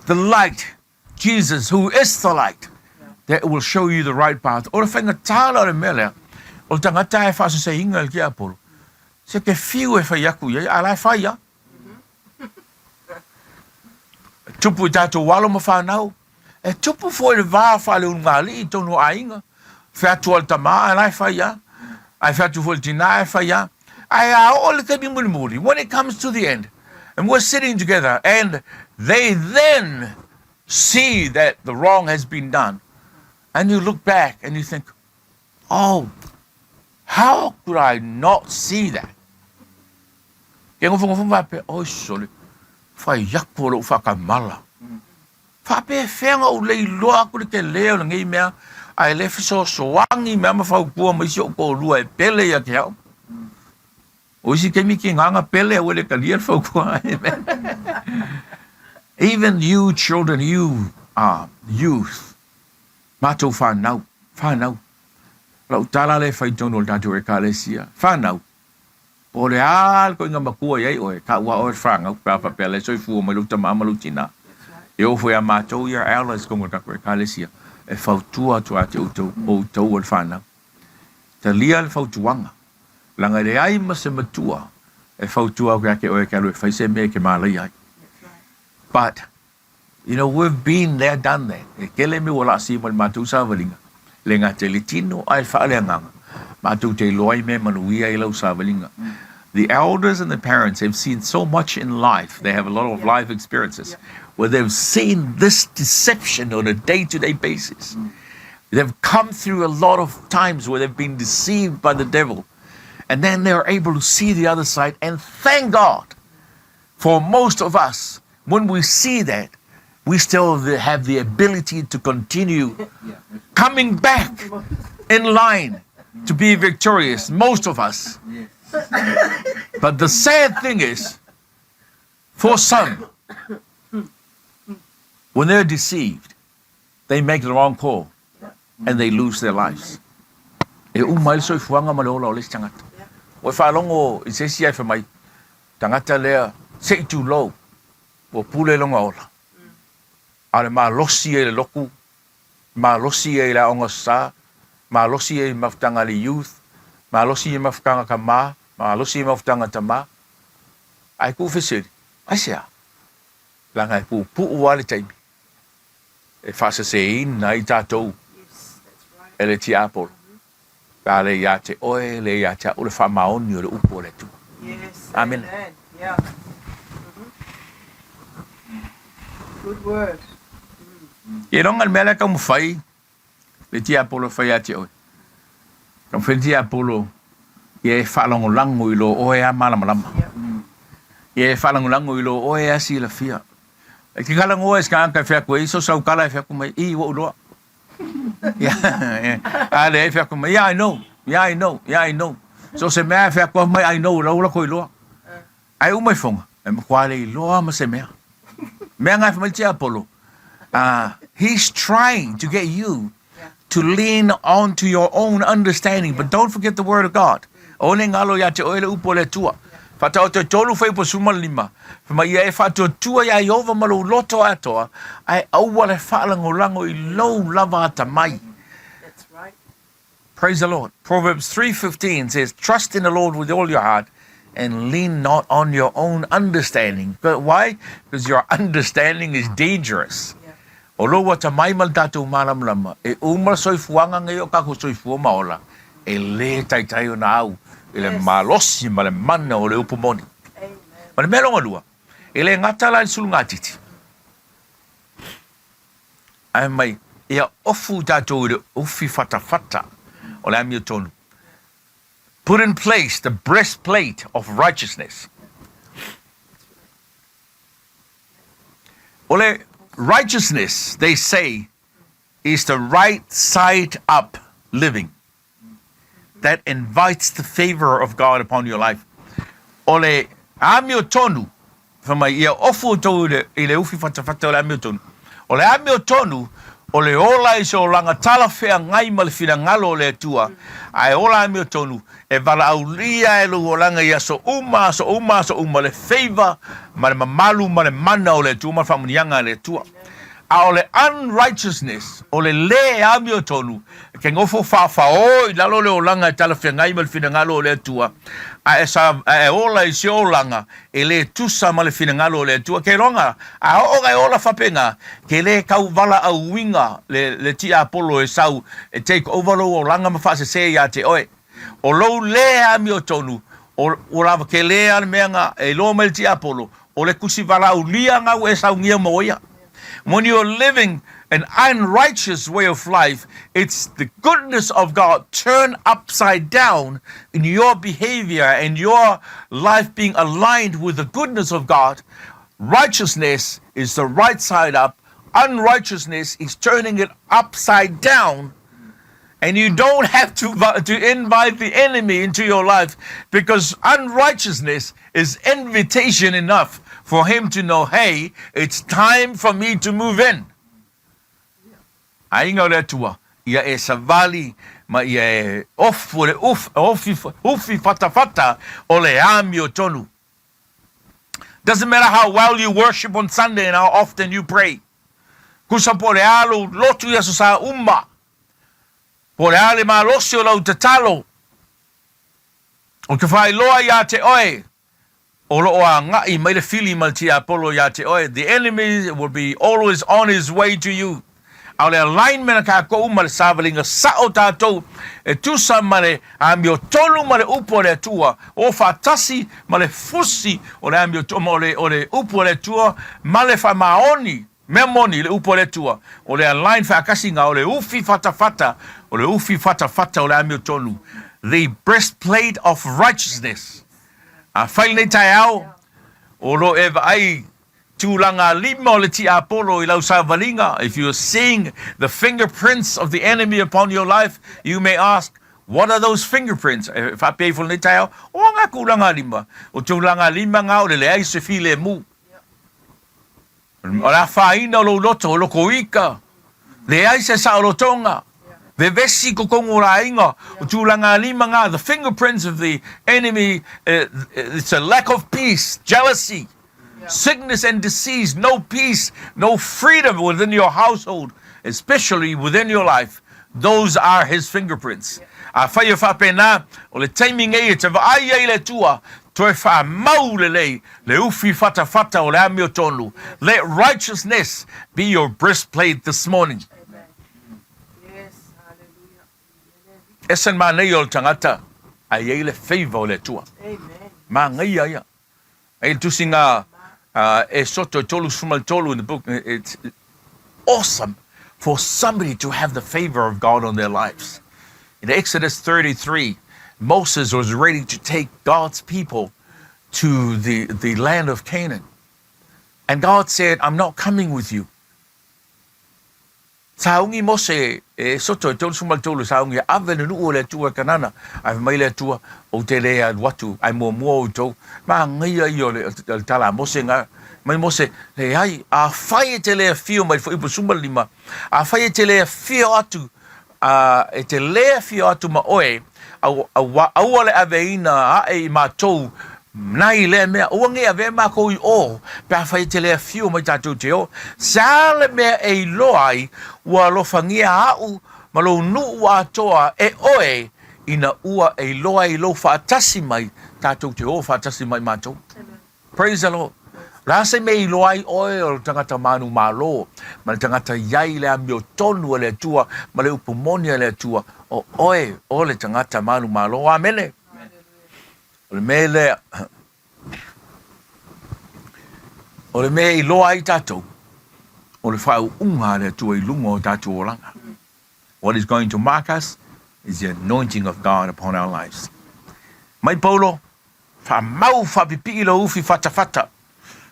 the light, Jesus, who is the light, that will show you the right path. O le whainga tāla o le mele, o le tangata e whaasa se inga ki Apollo. Se ke whiu e whai aku ia, a lai whai ia. Tupu i tātou walo ma whanau. E tupu fo i le vā whale un ngali i tonu a inga. Whiatu al tama, a lai whai ia. Ai whiatu fo i tina e whai ia. Ai a o le kemi muri muri. When it comes to the end, and we're sitting together, and they then see that the wrong has been done, and you look back and you think, oh, how could I not see that? Ke ngofunga pe o sole. Fai yaku lo whakamala. Whape whenga o lei loa kuri ke leo na ngai mea, ai le fiso soangi mea mawhau kua maisi o ko lua e pele ia ke hau. O isi kemi ki nganga pele a wele ka lia whau kua. Even you children, you youth, mātou whanau. Lau tala le whaitono o tātou e ka le sia. Whanau. O le al ko inga makua iei oe, ka ua oe whanga, pāpa pele, soi fua mai luta mama lutina. E o fwe a mātou ia alas kongo kako e kālesia, e whautua tu ate o tau al whanau. Ta lia le whautuanga, langa le ai ma se matua, e whautua o ke oe kalu e whaise mea ke mālai ai. But, you know, we've been there, done that. E kele me wala si mal mātou sa walinga. Le ngā te le tino ai whaale anganga. Mātou te loi me manuia I lau sa walinga. The elders and the parents have seen so much in life. They have a lot of life experiences where they've seen this deception on a day-to-day basis. They've come through a lot of times where they've been deceived by the devil. And then they're able to see the other side. And thank God for most of us, when we see that, we still have the ability to continue coming back in line to be victorious, most of us. But the sad thing is, for some, when they're deceived, they make the wrong call and they lose their lives. E umai so fuanga malola o le tangata. O whalongo I se sia fa mai tangata lea se tu lo o pule longa ola. Ale ma losi e le loku, ma losi e la onga sa, ma losi e maftanga le youth, ma losi e maftanga ka ma losi e maftanga ta ma. Ai ku fesiri, ai sea. Langa ku pu wale taimi. E fasa se ina I tātou. E le ti Apollo. Ka le ia te oe, le ia te o le whamaoni o le upo le tu. Yes. Amen. Amen. Yeah. Good word. E ronga le mele ka mu whai, le ti Apollo whai a te oe. Ka mwhen ti Apollo, e whalango lango I lo oe a malamalama. E whalango lango I lo oe a si la fia. E ki kala ngoa eska anka whia koe, so sau kala e whia koe mai, I wa uloa. A le e whia koe mai, yeah, I know. So se mea whia koe mai, I know, laula koe loa. Ai umai whonga, e makwale I loa ma se mea. Mea ngai whamai te Apollo. He's trying to get you to lean on to your own understanding, but don't forget the word of God. O ne ngalo ya te oele upo le tua. Fatao te tolu whai po sumalima. Fama ia e whatua tua ia Iova malo loto atoa. Ai aua le whaalango lango I lou lava ata mai. That's right. Praise the Lord. Proverbs 3:15 says, trust in the Lord with all your heart and lean not on your own understanding. But why? Because your understanding is dangerous. O lo wata mai mal tātou malam lama. E umar soifuanga ngai o kako soifua maola. e le tai o na au, e le malosi ma le mana o le upomoni. Amen. Ma le melonga lua, e le ngata la sulu ngatiti. Ai mai, ia ofu tātou le ufi fatafata o le amio tonu. Put in place the breastplate of righteousness. Ole, righteousness, they say, is the right side up living that invites the favor of God upon your life. Ole, amio tonu, from my ia ofu tonu ile ufi fatafata ole amio tonu. Ole amio tonu, ole ola i so langa tala fea ngai ma le fina ngalo le tua. Ai ola amio tonu, e vala aulia e lu langa ia so uma le favor, ma le mamalu ma le mana o le tua, ma famunianga le tua. A ole unrighteousness, ole le amio tonu, ke ngofo o i lalo le olanga e tala fea ngai ma le fina ngalo le tua. A ola i se olanga, e le tusa ma le fina ngalo le tua, ke ronga, a oga e ola fapenga, ke le kau vala au winga, le tia Apollo e sau, e take over lo olanga ma fase se ia te oe. O lo le amio tonu, o lava ke le ane meanga, e lo me le tia Apollo, o le kusi vala au lia ngau e sau ngia moia. When you're living an unrighteous way of life, it's the goodness of God turned upside down in your behavior and your life being aligned with the goodness of God. Righteousness is the right side up. Unrighteousness is turning it upside down. And you don't have to invite the enemy into your life, because unrighteousness is invitation enough for him to know, hey, it's time for me to move in. Ainga le tua, ia e savali, ma ia e ufi fatafata o le amio tonu. Doesn't matter how well you worship on Sunday and how often you pray. Kusa po le alo lotu ia sa umma. Po le ale ma losi o lau tatalo. O ke whai loa ia te oe. O lo a ngai mai le fili mal tia Apollo ia te oe. The enemy will be always on his way to you. Au le alignment ka ko uma le savalinga sa o tātou. E tusa ma le amio tonu ma le upo le tua. O fatasi ma le fusi o le amio tonu o le upo le tua. Ma le fa maoni. Memoni le upo le tua. O le align fa kasinga o le ufi fatafata. O le ufi fatafata o le amio tonu. The breastplate of righteousness. A whai nei tai au. O lo eva ai tūlanga lima o le ti Apollo I lau savalinga. If you're seeing the fingerprints of the enemy upon your life, you may ask, what are those fingerprints? If I pay for nei tai au, o ngā kūlanga lima. O tūlanga lima ngā o le ai se file mu. O la whaina o lo loto, o loko ika. Le ai se sa o lotonga. Ve vesi ko kongo la inga. O tūlanga lima ngā, the fingerprints of the enemy, it's a lack of peace, jealousy, sickness and disease, no peace, no freedom within your household, especially within your life. Those are his fingerprints. A whaia whapena, o le taiming e te vai e le tua, toe wha mau le ufi fatafata o le amio tonu. Let righteousness be your breastplate this morning. Amen. Yes, hallelujah. Esen ma nei o le tangata, a e le favor o le tua. Amen. Ma ngai aia. E tusinga e soto tolu sumal tolu in the book. It's awesome for somebody to have the favor of God on their lives. In Exodus 33, Moses was ready to take God's people to the land of Canaan. And God said, I'm not coming with you. Saungi Mose e soto tolu sumal tolu saungi ave nu o le tua kanana. Ai mai le tua o te lea watu ai mo o to. Ma ngai ai o le tala Mose nga mai Mose le ai a fai te le fio mai fo ipu sumal lima. A fai te le fio atu e te le fio atu ma oe au le aveina a e matou nai le mea o nge ave ma ko o pa fai te le fio mai tatu te o sa le mea e loai wa lo fangia au ma lo nu wa toa e oe ina ua e loai lo fa tasi mai tatu te o fa tasi mai matou. Praise the Lord. La se me loai oe o tangata manu malo, ma tangata yai le amio tonu le tua, ma le upumonia le tua, o oe o le tangata manu malo, amene. O le mele, o le me i loa i tatou, o le whau unga le tua i lungo o tatou o langa. What is going to mark us is the anointing of God upon our lives. Mai paulo, wha mau wha pipi lo ufi fata.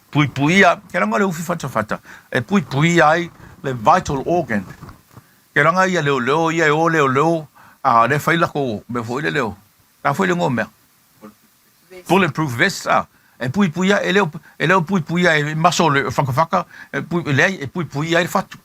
Pui puia, ke ranga le ufi fata. E pui puia ai le vital organ. Ke ranga ia leo, ia o leo, a le whaila ko me fo ile leo. Ta fo ile ngō mea. Bulletproof vest, e pui puia, e leo pui puia e maso le whakawhaka, e pui puia e fatu.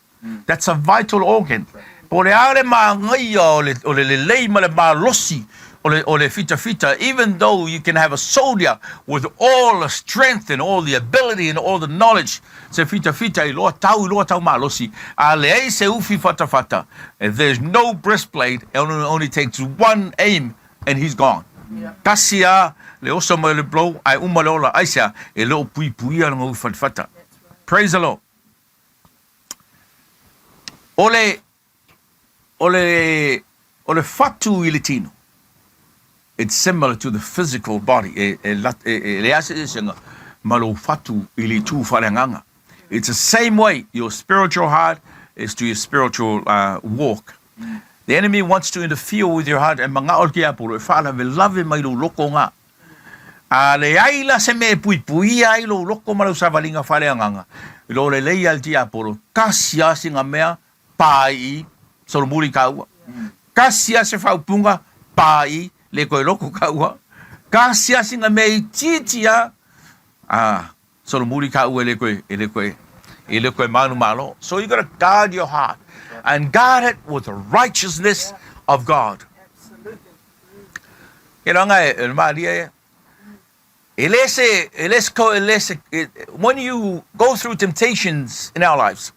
That's a vital organ. O le are ma ngai o le lei ma le ma losi o le fita, even though you can have a soldier with all the strength and all the ability and all the knowledge, se fita I loa tau ma losi, a le ei se ufi fata, and there's no breastplate, it only takes one aim and he's gone. Kasia le osa ma le blow, ai umalola aisa, e leo pui ala ufi fata. Praise the Lord. Ole fatu ilitino. It's similar to the physical body. It's the same way your spiritual heart is to your spiritual walk. The enemy wants to interfere with your heart. And mga olki apolo, Father, we love him, mailo loko nga. Le aila se me pui ailo loko malau savalinga fale nganga. Lo le lei al ti apolo, kasia singa mea pai solomuri kaua. Kasia se whaupunga pai le koe loko kaua. Kasia singa mei titia solomuri kaua le koe manu malo. So you got to guard your heart and guard it with the righteousness of God. When you go through temptations in our lives,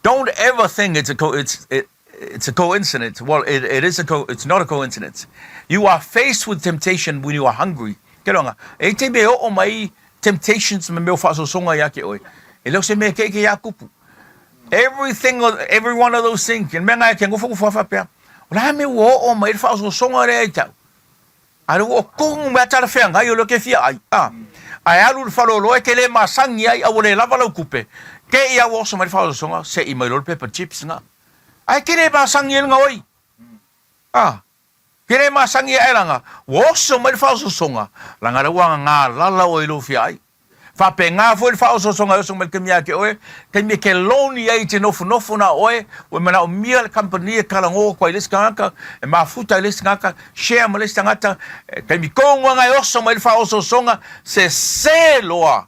don't ever think it's a coincidence. Well, it's not a coincidence. You are faced with temptation when you are hungry. Temptations every one of those things. I don't kung mata fe nga yo lo ke fia ai ai alu falo lo ke le masangi ai awole lava lo kupe ke ia wo so mai falo songa se I mai lo pepper chips nga ai ke le masangi nga oi ke le masangi ai nga wo so mai falo songa langa wa nga lala oi lo fia ai fa pe nga fo falo songa yo so mai ke mia ke oi ke mi ke loni ai te no na oi we mana o mia company kala ngo ko ile skaka e ma futa ile skaka share mo le skaka ke mi kongo nga yo so mai falo songa se loa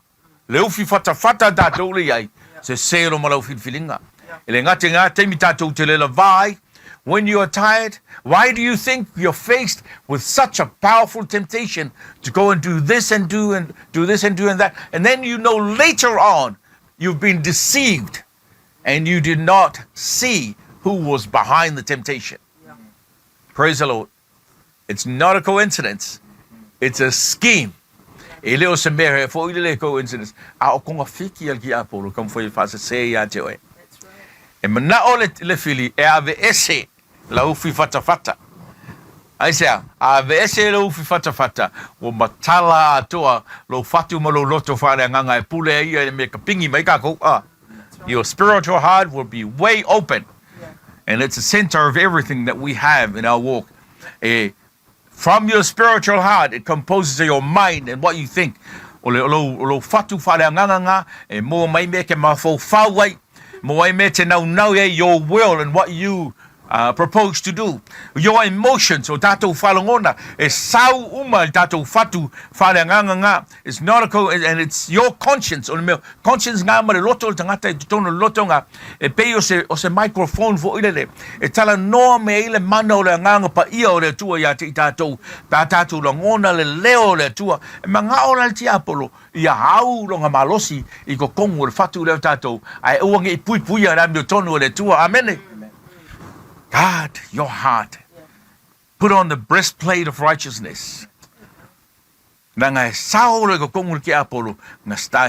le ufi fata da to le ai se lo mo la ufi filinga ile ngate nga te mi tato te le vai. When you are tired, why do you think you're faced with such a powerful temptation to go and do this and do this and do that? And then you know later on you've been deceived and you did not see who was behind the temptation. Yeah. Praise the Lord. It's not a coincidence. It's a scheme. Eleo se mere fo ile coincidence. A o konga fiki al ki apolo kom foi fase se ya te oe. That's right. E mana ole le fili e ave ese la ufi fata. Aisea, a vese lo ufi fata. O matala atoa lo fatu mo lo loto fare nganga e pule ia e me kapingi mai kako. Your spiritual heart will be way open. Yeah. And it's the center of everything that we have in our walk. From your spiritual heart, it composes your mind and what you think. O lo fatu fare nganga e mo mai me ke mafo fawai. Mo ai me te nau your will and what you propose to do. Your emotions o tatou falangona e sau uma tatou fatu falanganga. It's not and it's your conscience o meu conscience nga ma loto tangata I tono loto nga e pe o se microphone fo ile e tala no me ile mana o le nganga pa ia o le tua ya te tatou langona le leo le tua e manga o le ti apolo ia hau longa malosi I ko kongo le fatu le tatou ai uange I pui ara me tono le tua. Amen. Guard your heart. Put on the breastplate of righteousness. Nanga sao le ko kongu ki Apollo.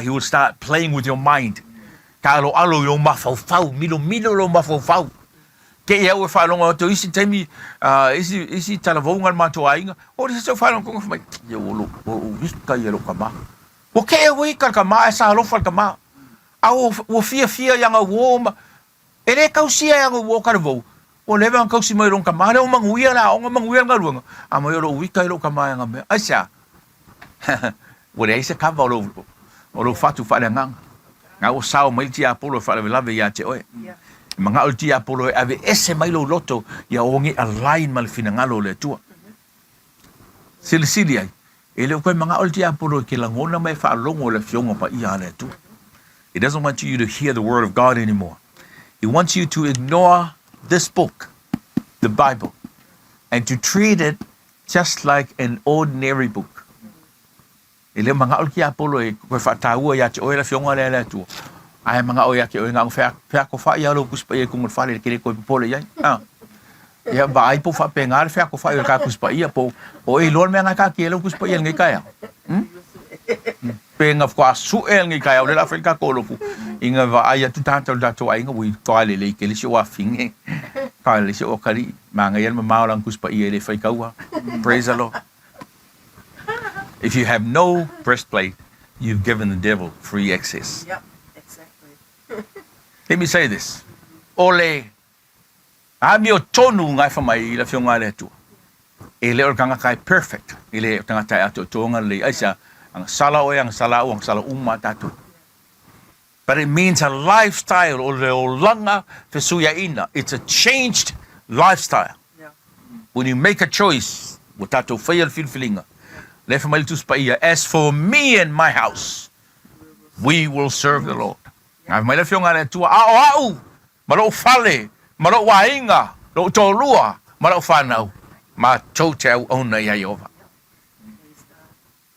He will start playing with your mind. Ka alo yo mafau milo lo mafau. Ke ia o whalonga to isi temi, isi talavonga mato ainga. O risa so whalonga konga whamai. Ia o wika ia lo kama. O ke e wika kama e sa alofa kama. A o fia yanga woma. E re kausia yanga wo karavou. O lewa ang kausi mai rong kama. Le o manguia la, o manguia nga ruanga. A mai o wika ia lo kama yanga me. Aisa. O re isa kava o lo fatu whale nganga. Nga o sao mai ti Apollo whale lave ia te oe. Mga ulti Apollo ave ese mai lo loto ia ongi align mal finangalo le tua. Silisilia. Ele ko mga ulti Apollo ke langona mai fa longo le fiongo pa ia le tua. He doesn't want you to hear the word of God anymore. He wants you to ignore this book, the Bible, and to treat it just like an ordinary book. Ele mga ulti Apollo ko fa taua ia te oe le fiongo le tua. Ai mga oia ke o nga fa ko fa ia lo kuspa ia kung fa le kele ko pole ia ia ba ai po fa pengar fa ko fa ia ka kuspa ia po o e lor me nga ka ke lo kuspa ia ngai ka ia penga fa su el ngai ka ia le la fa ka ko lo fu inga va ai tu tanto da to ai nga wi to ale le ke le si wa finge ka le si o kali ma nga ia ma lang kuspa ia le fa ka wa. Praise the Lord. If you have no breastplate, you've given the devil free access. Yep. Let me say this. Ole, amio tonu ngai whamai I la whionga le atua. E leo kanga kai perfect. E leo kanga tai ato tonga le aisa ang sala o ang sala uma tatu. But it means a lifestyle o leo langa fesuya ina. It's a changed lifestyle. Yeah. When you make a choice, o tatu whaial filfilinga. Le whamai tu spaia. As for me and my house, we will serve the Lord. Ngai mai le whionga le tua au, maro fale, maro wainga, lo tolua, maro whanau, ma tau te au ona ia Iova.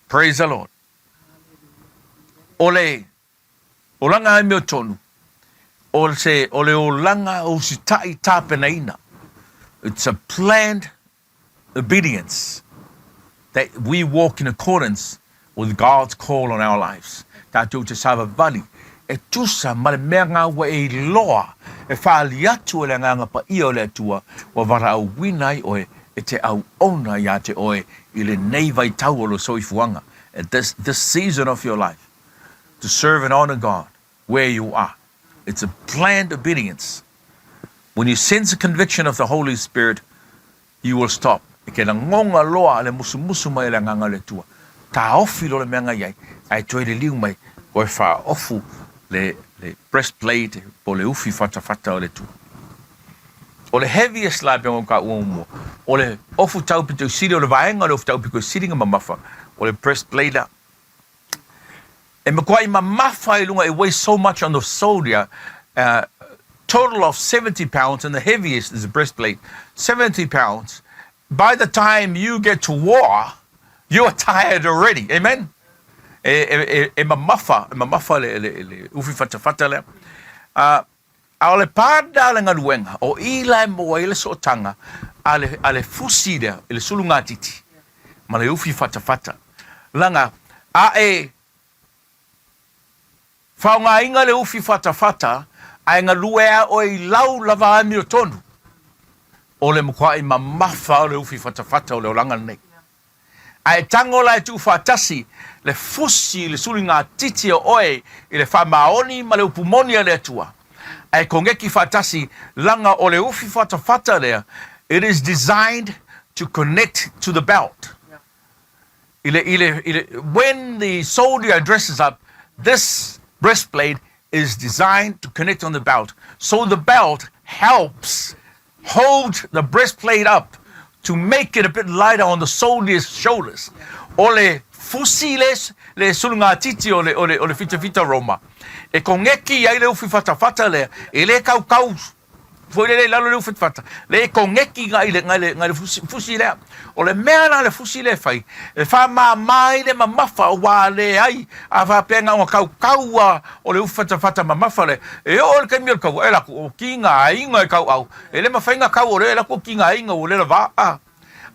Praise the Lord. Ole, o langa ai meo tonu, ole o langa o si tai tāpena ina. It's a planned obedience that we walk in accordance with God's call on our lives. Tātou te sava vali. E tusa ma le mea ngā wa e loa e whaali atu le ngā pa i o le atua wa wara au winai oe e te au ona ia te oe I le nei vai tau o lo soifuanga at this season of your life to serve and honor God where you are. It's a planned obedience. When you sense a conviction of the Holy Spirit, you will stop. E ke la ngonga loa le musu mai le nganga le tua. Ta ofi lo le mea ngai ai toi le liu mai koe wha ofu le breastplate po le ufi fata o le tu. O le heaviest la pe ka uomo. O le ofu tau pe te siri o le vaenga le ofu tau pe koe siringa mamafa. O le breastplate la. E me koe mamafa I lunga it weighs so much on the soldier. Total of 70 pounds and the heaviest is a breastplate. 70 pounds. By the time you get to war, you're tired already. Amen? E mamafa le ufi fata le a le pada le ngaluenga o ila mo ile sotanga ale fusida ile sulunga titi ma le ufi fata langa a e faunga inga le ufi fata a ngalue o I lau lava mi tonu o le mkwa I mamafa le ufi fata o le langa nei ai tango la tu fatasi le fusi le sulinga titi o oe I le whamaoni ma le upumoni le tua. Ai kongeki fatasi langa o le ufi fata lea. It is designed to connect to the belt. When the soldier dresses up, this breastplate is designed to connect on the belt. So the belt helps hold the breastplate up to make it a bit lighter on the soldier's shoulders. Ole fusiles le sulunga titi ole fita Roma. E kongeki ai le ufi fata le ele kau foi le lalo le ufi fata. Le kongeki ngai le fusile. Ole mea na le fusile fai. E fa mai le mamafa wa le ai a fa penga o kau ole ufi fata mamafa le. E o le kemio kau ela ku kinga inga kau au. Ele mafainga kau ole la ku kinga inga ole la va.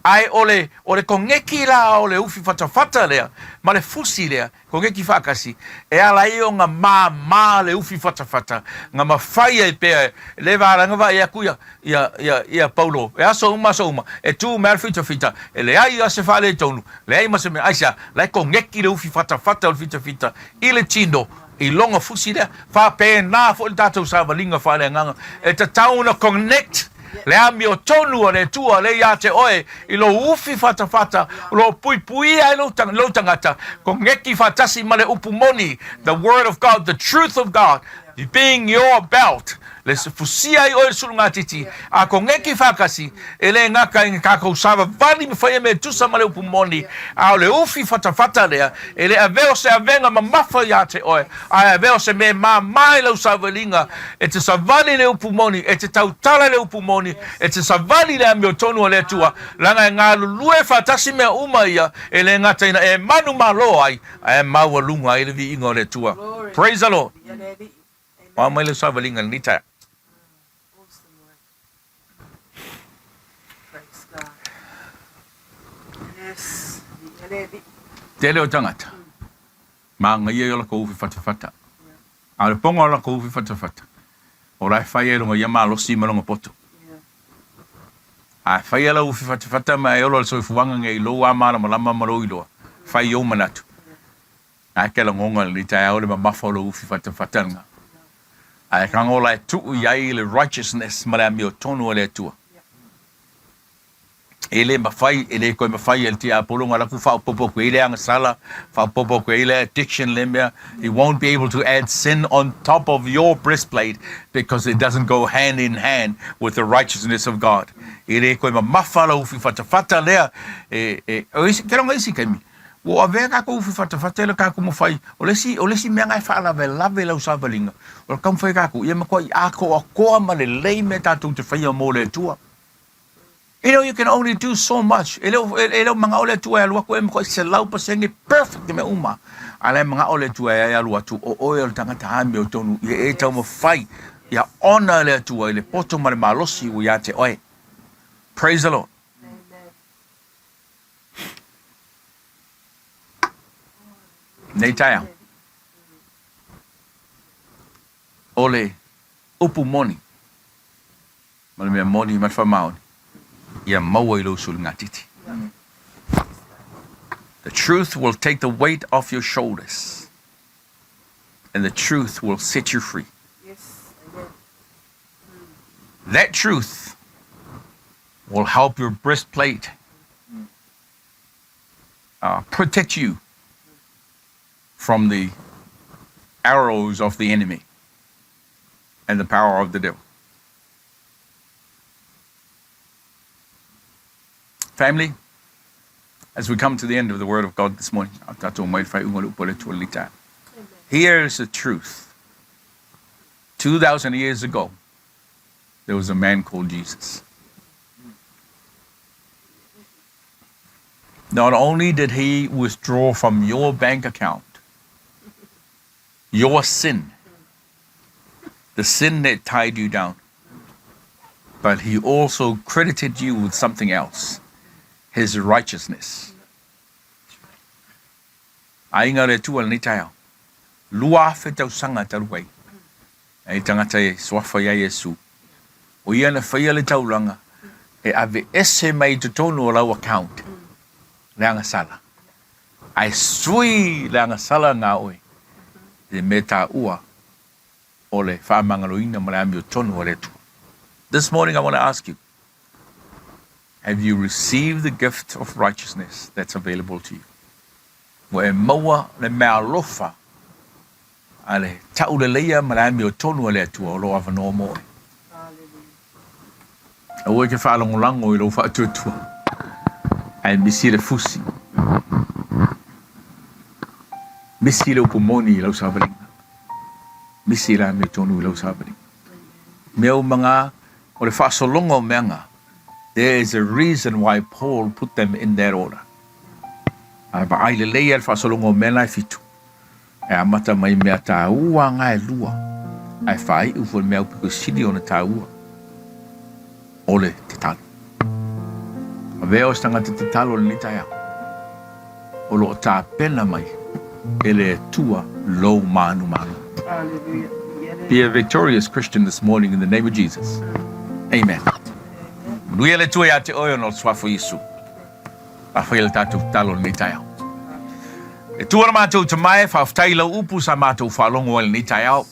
Ai ole kongeki la ole ufi fatafata lea, ma le fusi lea, kongeki whakasi, e ala i o ngā mā le ufi fatafata, ngā mawhaia I pēa, le vāranga wa ia kuia, ia Paulo, e aso uma, e tū mea fita, e le ai a se whale tonu, le ai masa me aisa, le kongeki le ufi fatafata o fita, I le tino, I longa fusi lea, wha pē nā fo le tātou sa walinga whale nganga, e ta tauna connect, le ami o tonu o le tua le ia te oe I lo ufi fatafata lo pui ai lo tangata ko ngeki fatasi ma le upumoni the word of God, the truth of God being your belt le se fusia I oe sulunga titi a ko ngeki fakasi ele ngaka I kako sava vani me faia me tusa ma le upumoni a le ufi fatafata lea ele aveo se avenga ma mafa ia te oe a aveo se me ma mai lo savalinga e te savani le upumoni e te tautala le upumoni e te savani le ami o tonu o le tua langa ngā lulue fatasi mea uma ia e le ngata ina e manu malo ai e maua lunga I le vi ingo le tua. Praise the Lord. Wa mai le savalinga ni tae. Awesome, Lord. Praise God. Yes. Te leo tangata. Ma ngai e ola ko ufi fatafata. A le ponga ola ko ufi fatafata. O rai whai e runga ia maa losi ma runga poto. A whai ala ufi fatafata ma e ola le soifuanga ngai lo a maa ma lama ma lo iloa. Whai o manatu. A ke la ngonga li tae ole ma mafa lo ufi fatafata nga. A kanga ola e tuu iai le righteousness ma le ami o tonu o le tua. Ele mafai ele ko mafai el tia polonga la ku fa popo ko ele ang sala fa popo ko ele addiction lemia he won't be able to add sin on top of your breastplate because it doesn't go hand in hand with the righteousness of God. Ele ko mafala ufi fatafata lea ke longa isi kemi wo ave ka ko ufi fatafata le ka ko mafai olesi me ngai fa la vela usavalinga o kam fa ka ko ye ma ko ko ma le me ta tu te fa mo le tua. You know, you can only do so much. Elo mga ole tua ya luako em ko se lau pasenge perfect me uma. Ala mga ole tua ya lua tu o oil tangata hami o tonu ye e tau mo fai ya honor le tua le poto ma le malosi u ya te oe. Praise the Lord. Nei taia. Ole upu moni. Ma le mea moni ma fa maoni. The truth will take the weight off your shoulders, and the truth will set you free. Yes. That truth will help your breastplate protect you from the arrows of the enemy and the power of the devil. Family, as we come to the end of the Word of God this morning, here is the truth. 2,000 years ago, there was a man called Jesus. Not only did he withdraw from your bank account your sin, the sin that tied you down, but he also credited you with something else. His righteousness. Ainga le tua ni tayo. Lua fetau sanga taruai. Ai tangata e swafa ya Yesu. O ia na whaia le tauranga. E ave ese mai te tonu o lau account. Leanga sala. Ai sui leanga sala ngā oi. E me tā ua. O le whaamangaloina ma le ami o tonu o le tua. This morning I want to ask you. Have you received the gift of righteousness that's available to you? Wa e maua le mea lofa ale tau le leia malami o tonu le atua o loa whanau moe. A ue ke whaalongolango I lo whaatuatua. Ai misi le fusi. Misi le upumoni I lau sawaringa. Misi la me tonu I lau sawaringa. Mea mga o le whaasolongo meanga. There is a reason why Paul put them in that order. Ba ai le leia fa solongo mena fitu. E amata mai mea tā ua ngai lua. Ai fai u fo mea piko sidi ona tā ua. Ole te tanu. Veo stanga te talo ni taia. O lo ta pena mai. Ele tua lo manu manu. Hallelujah. Be a victorious Christian this morning in the name of Jesus. Amen. Luele tua ya te oio no swafu Yesu. Afail tatu talo ni taia. E tua mātou te mai, whaftaila upu sa mātou whalongo ele ni taia.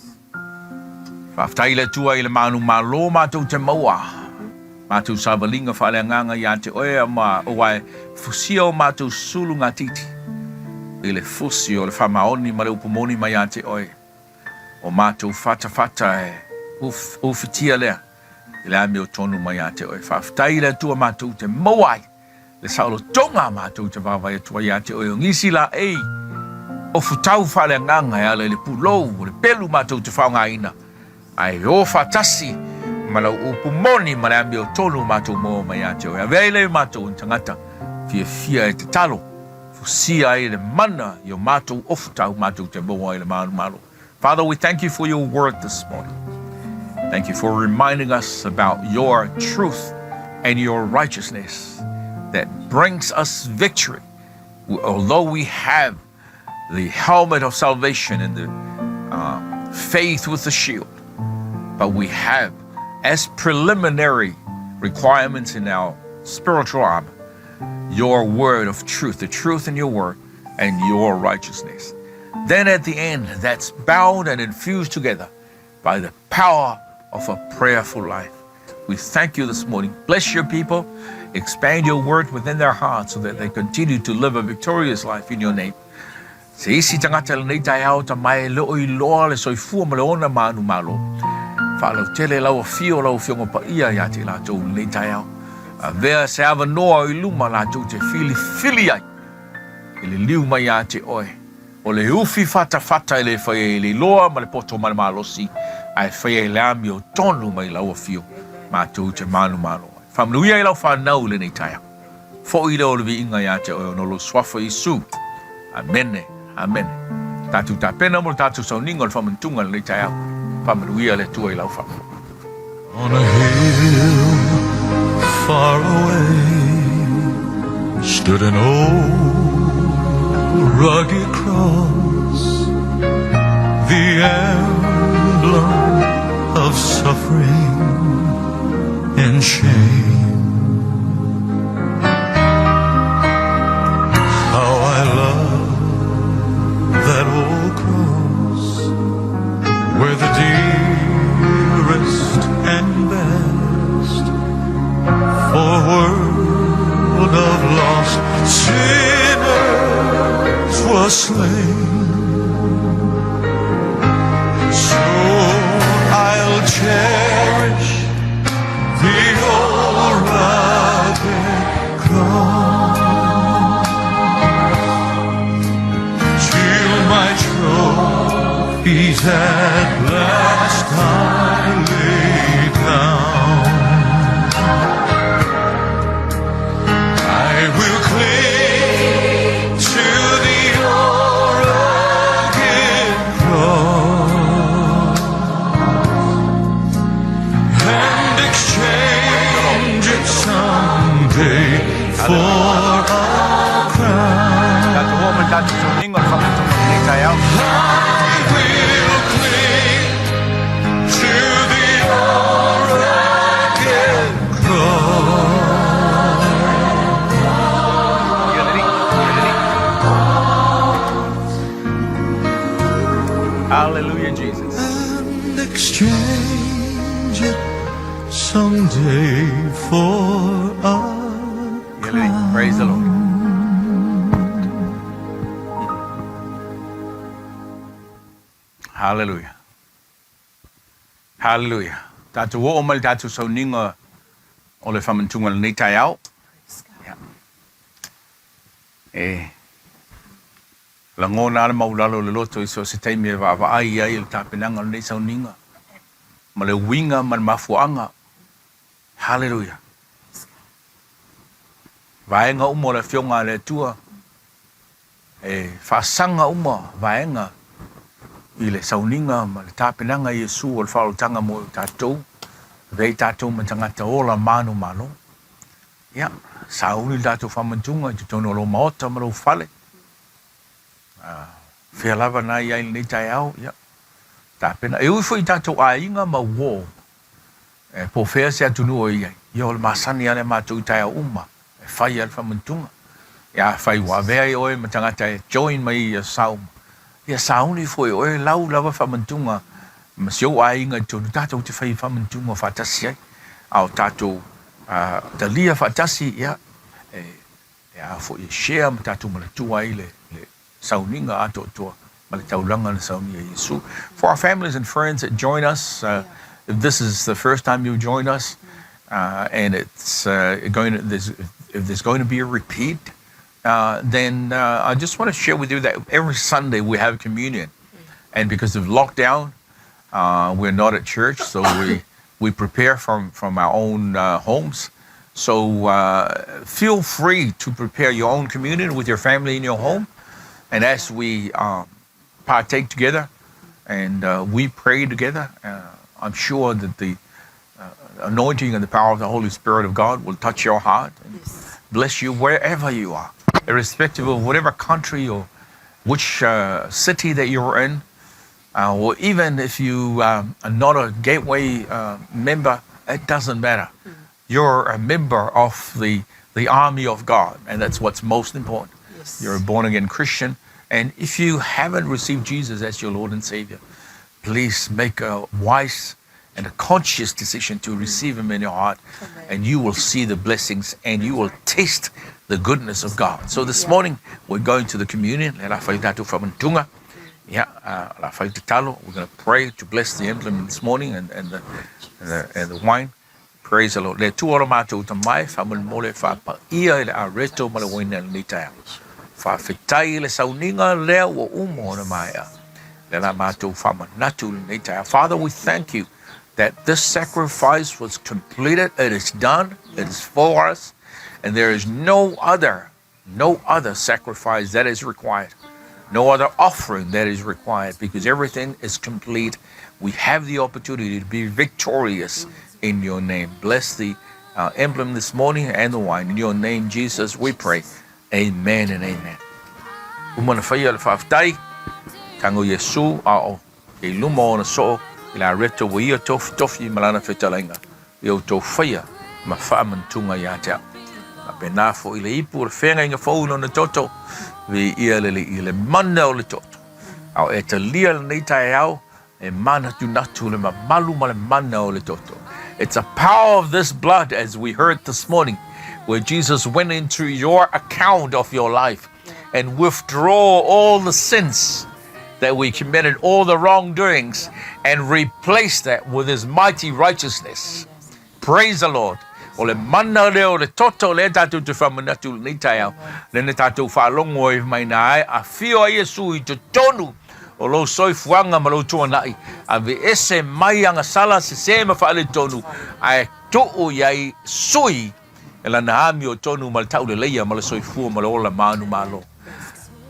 Whaftaila tua ile manu malo mātou te maua. Mātou savalinga whaleanganga ya te oia ma oai fusia o mātou sulu ngā titi. Ile fusi o le whamaoni ma le upumoni ma ya te oia. O mātou whata e ufitia lea. Ile ame o tonu ma ya te oia. Whaftaila tua mātou te mauai. Le saulo tonga mātou te wawai atua ya te oia. Ngisi la ei. O futau whaleanganga e ala le pulou. O le pelu mātou te whaunga ina. Ai o whatasi. Mala upumoni ma le ambi o tonu mātou mo mai a te oia. Veile mātou un tangata fia e te talo. Fusia e le mana i o mātou ofutau mātou te moa e le manu malo. Father, we thank you for your word this morning. Thank you for reminding us about your truth and your righteousness that brings us victory. Although we have the helmet of salvation and the faith with the shield, but we have as preliminary requirements in our spiritual armor, your word of truth, the truth in your word, and your righteousness. Then at the end, that's bound and infused together by the power of a prayerful life. We thank you this morning. Bless your people. Expand your word within their hearts so that they continue to live a victorious life in your name. Se isi tangata le nei tai au ta mai leo I loa le soifua ma le ona manu malo. Whalau tele lau fio lau fionga pa ia ya te la tau nei tai au. Vea se ava noa I luma la tau te fili ai. Ele liu mai ya te oe. O le ufi fata ele whae le loa ma le poto ma le malosi. Ai whae le ami o tonu mai lau fio. Ma tau te manu malo. Whamluia I lau whanau le nei tai au. Fo I leo le vi inga ya te oe no lo swafa Isu. Amen. Amen. Tatu ta pena mo tatu sa ningo le whamantunga le tai au. Whamluia le tua I lau wha. On a hill far away stood an old rugged cross, the emblem of suffering and shame. How I love that old cross, where the dearest and best for a world of lost sinners was slain. So I'll cherish the old rugged cross till my trophies at last I lay down. I will cling to the old rugged cross and exchange it someday for a crown. Tatu o ma tatu sa ningo le whamantunga le nei tai au. I will cling to the old rugged cross. Ia le ri. Hallelujah, Jesus. And exchange it someday for a Ia le ri. Praise the Lord. Hallelujah. Hallelujah. Tatu o o ma le tatu sa ninga o le whamantunga le nei tai au. Yeah. La ngona ale maulalo le loto I so se taimi e wa ai ai le tapenanga le nei sa ninga. Ma le winga ma le mafuanga. Hallelujah. Vaenga umo le fionga le tua. Whasanga umo vaenga. I le sauninga ma le tapenanga Iesu o le whaotanga mo I tātou. Vei tātou ma tangata o la manu malo. Ya, sauli dato whamantunga, te tono lo maota ma lo whale. Whia lava nai ai nei tai au, ya. Tā pena, e ui fwoi tātou a inga ma wō. Po whea se atunu o iai. Ia o le masani ale mātou i tai au uma. E whai al whamantunga. Ia whai wā vea i oe ma tangata e join mai i sauma. Ia sauni fwoi oe lau lava whamantunga. Ma sio a inga i tonu tātou te whai whamantunga whatasi ai. Au tātou ta lia whatasi ia. Ia fwoi share ma tātou malatua i le sauninga ato toa. For our families and friends that join us, if this is the first time you join us, and it's if there's going to be a repeat, then I just want to share with you that every Sunday we have communion, and because of lockdown, we're not at church, so we prepare from our own homes. So feel free to prepare your own communion with your family in your home, and as we partake together and we pray together, I'm sure that the anointing and the power of the Holy Spirit of God will touch your heart and bless you wherever you are, irrespective of whatever country or which city that you're in, or even if you are not a Gateway member, it doesn't matter. You're a member of the army of God, and that's what's most important. Yes. You're a born-again Christian. And if you haven't received Jesus as your Lord and Savior, please make a wise and a conscious decision to receive Him in your heart. Amen. And you will see the blessings and you will taste the goodness of God. So this morning, we're going to the communion. We're going to pray to bless the emblem this morning and the wine. Praise the Lord. Le tu ora mātou tamai, whamun mole whapa ia ele a reto malawaina ni tae. Whawhitai le sauninga lea wa umo na maia. Le la mātou whamanatu ni tae. Father, we thank you that this sacrifice was completed. It is done. It is for us. And there is no other sacrifice that is required. No other offering that is required, because everything is complete. We have the opportunity to be victorious in your name. Bless the emblem this morning and the wine. In your name, Jesus, we pray. Amen and amen. Umana whaia le whawhtai, tango Yesu ao, e luma o na so, i la reto wa ia tofi malana whetalainga, i o tō whaia, ma whaamantunga i atea. Ma penafo i le ipu, le whenga inga whauno na toto, vi ia i le mana o le toto. Au e ta lia le neitai au, e mana tu natu le malu ma le mana o le toto. It's a power of this blood, as we heard this morning, where Jesus went into your account of your life and withdraw all the sins that we committed, all the wrongdoings, and replace that with His mighty righteousness. Praise the Lord. O le mana leo le toto le tatu te whamanatu ni tae le ne tatu whalongo e mai na ai, a whio a Iesu I te tonu o lo soifuanga ma lo tuanai, a ve ese mai anga sala se sema whaale tonu, a to'o iai sui, e la nahami o tonu ma le tau le leia ma le soifua ma le ola manu malo.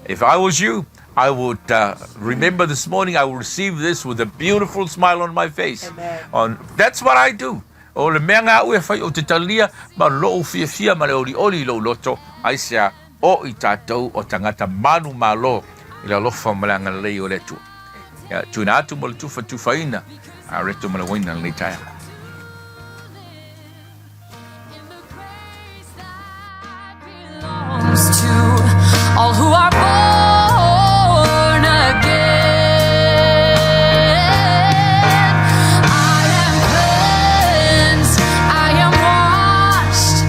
If I was you, I would remember this morning, I will receive this with a beautiful smile on my face. That's what I do. O le mea ngā ue whai o te talia, ma lo fia ma le oli lo loto, ai sea o I tātou o tangata manu malo, I la lofa ma le anga lei o le tu. Tu na atu mo le tufaina, a reto ma le waina le taia. To all who are born again, I am cleansed, I am washed,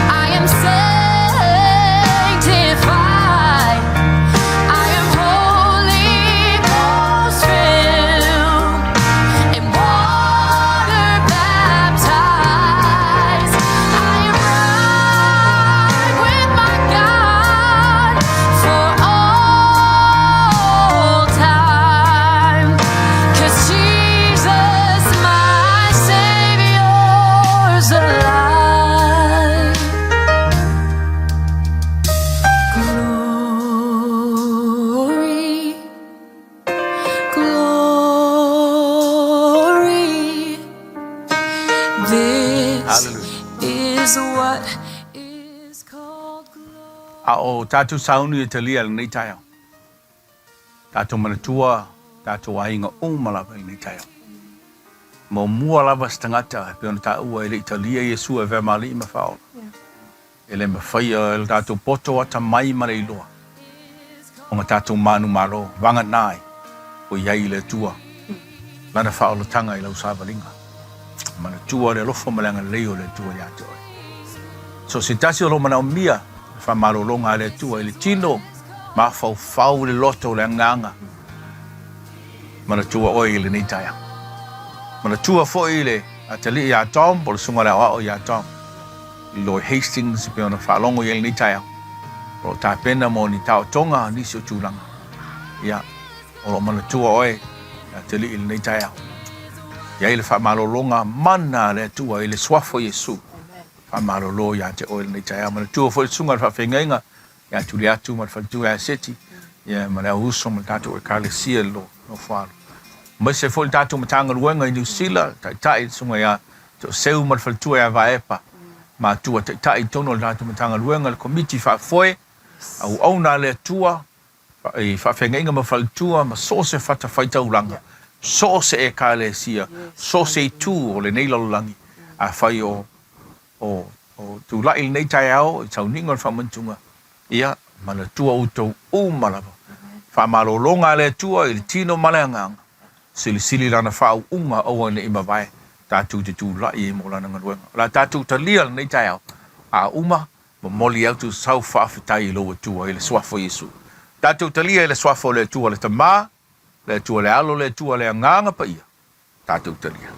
I am sanctified, I am Holy Ghost filled, and water a o tātou saunu e te lia le nei tai au. Tātou mana tua, tātou ainga malava le nei tai au. Mo mua lava stangata, pe ona tā ua e le Italia Yesu e vea mali ima whaola. E le mawhaia e le tātou poto ata mai ma le iloa. O ngā tātou manu maro, wanga nai, o iai le tua. Lana whaola tanga i lau sāwalinga. Mana tua le lofo malanga leo le tua ia te oi. So se tasi o lo mana o mia, fa malolonga le tua, le tino, ma fau le loto le anganga. Mana tua oi le nitaya. Mana tua fo ile, a te li ia tom, po le sunga le o ia tom. Lord Hastings, pe ona whalongo i le nitaya. O ta pena mo ni tau tonga, nisi o tūlanga. Ia, o lo mana tua oi, a te li i le nitaya. Ia ile wha malolonga mana le tua, ile swafo Yesu. Wha malolo ia te oi le nitaya. Mana tua fo le sunga le whawhengainga, ia tuli atu, ma le whatua e seti. Ia, ma le auso, ma le tātou e kālesia lo, no whalo. Ma se fo le tātou matanga luenga i New Zealand, tai sunga ia, te seu ma le whatua e vaepa. Ma tua tai tono le tātou matanga luenga, le komiti whafoe, au auna le tua, i whawhengainga ma whalatua, ma so se whata whaitauranga. So se e kālesia, so se i tū o le neilalolangi, a whai o tu lai nei tai au, i tau ninga le whamantunga. Ia, ma le tua utou malava. Whamalolonga le tua, i le tino maleanganga. Sili lana whau unga aua ne ima vai. Tātou te tū lai e mo lana ngaruenga. La tātou ta lia nei tai au. A uma, ma moli au tu sau whaafitai i loa tua, i le swafo Yesu. Tātou ta lia i le swafo le tua le tamā, le tua le alo, le tua le anganga pa ia. Tātou ta lia.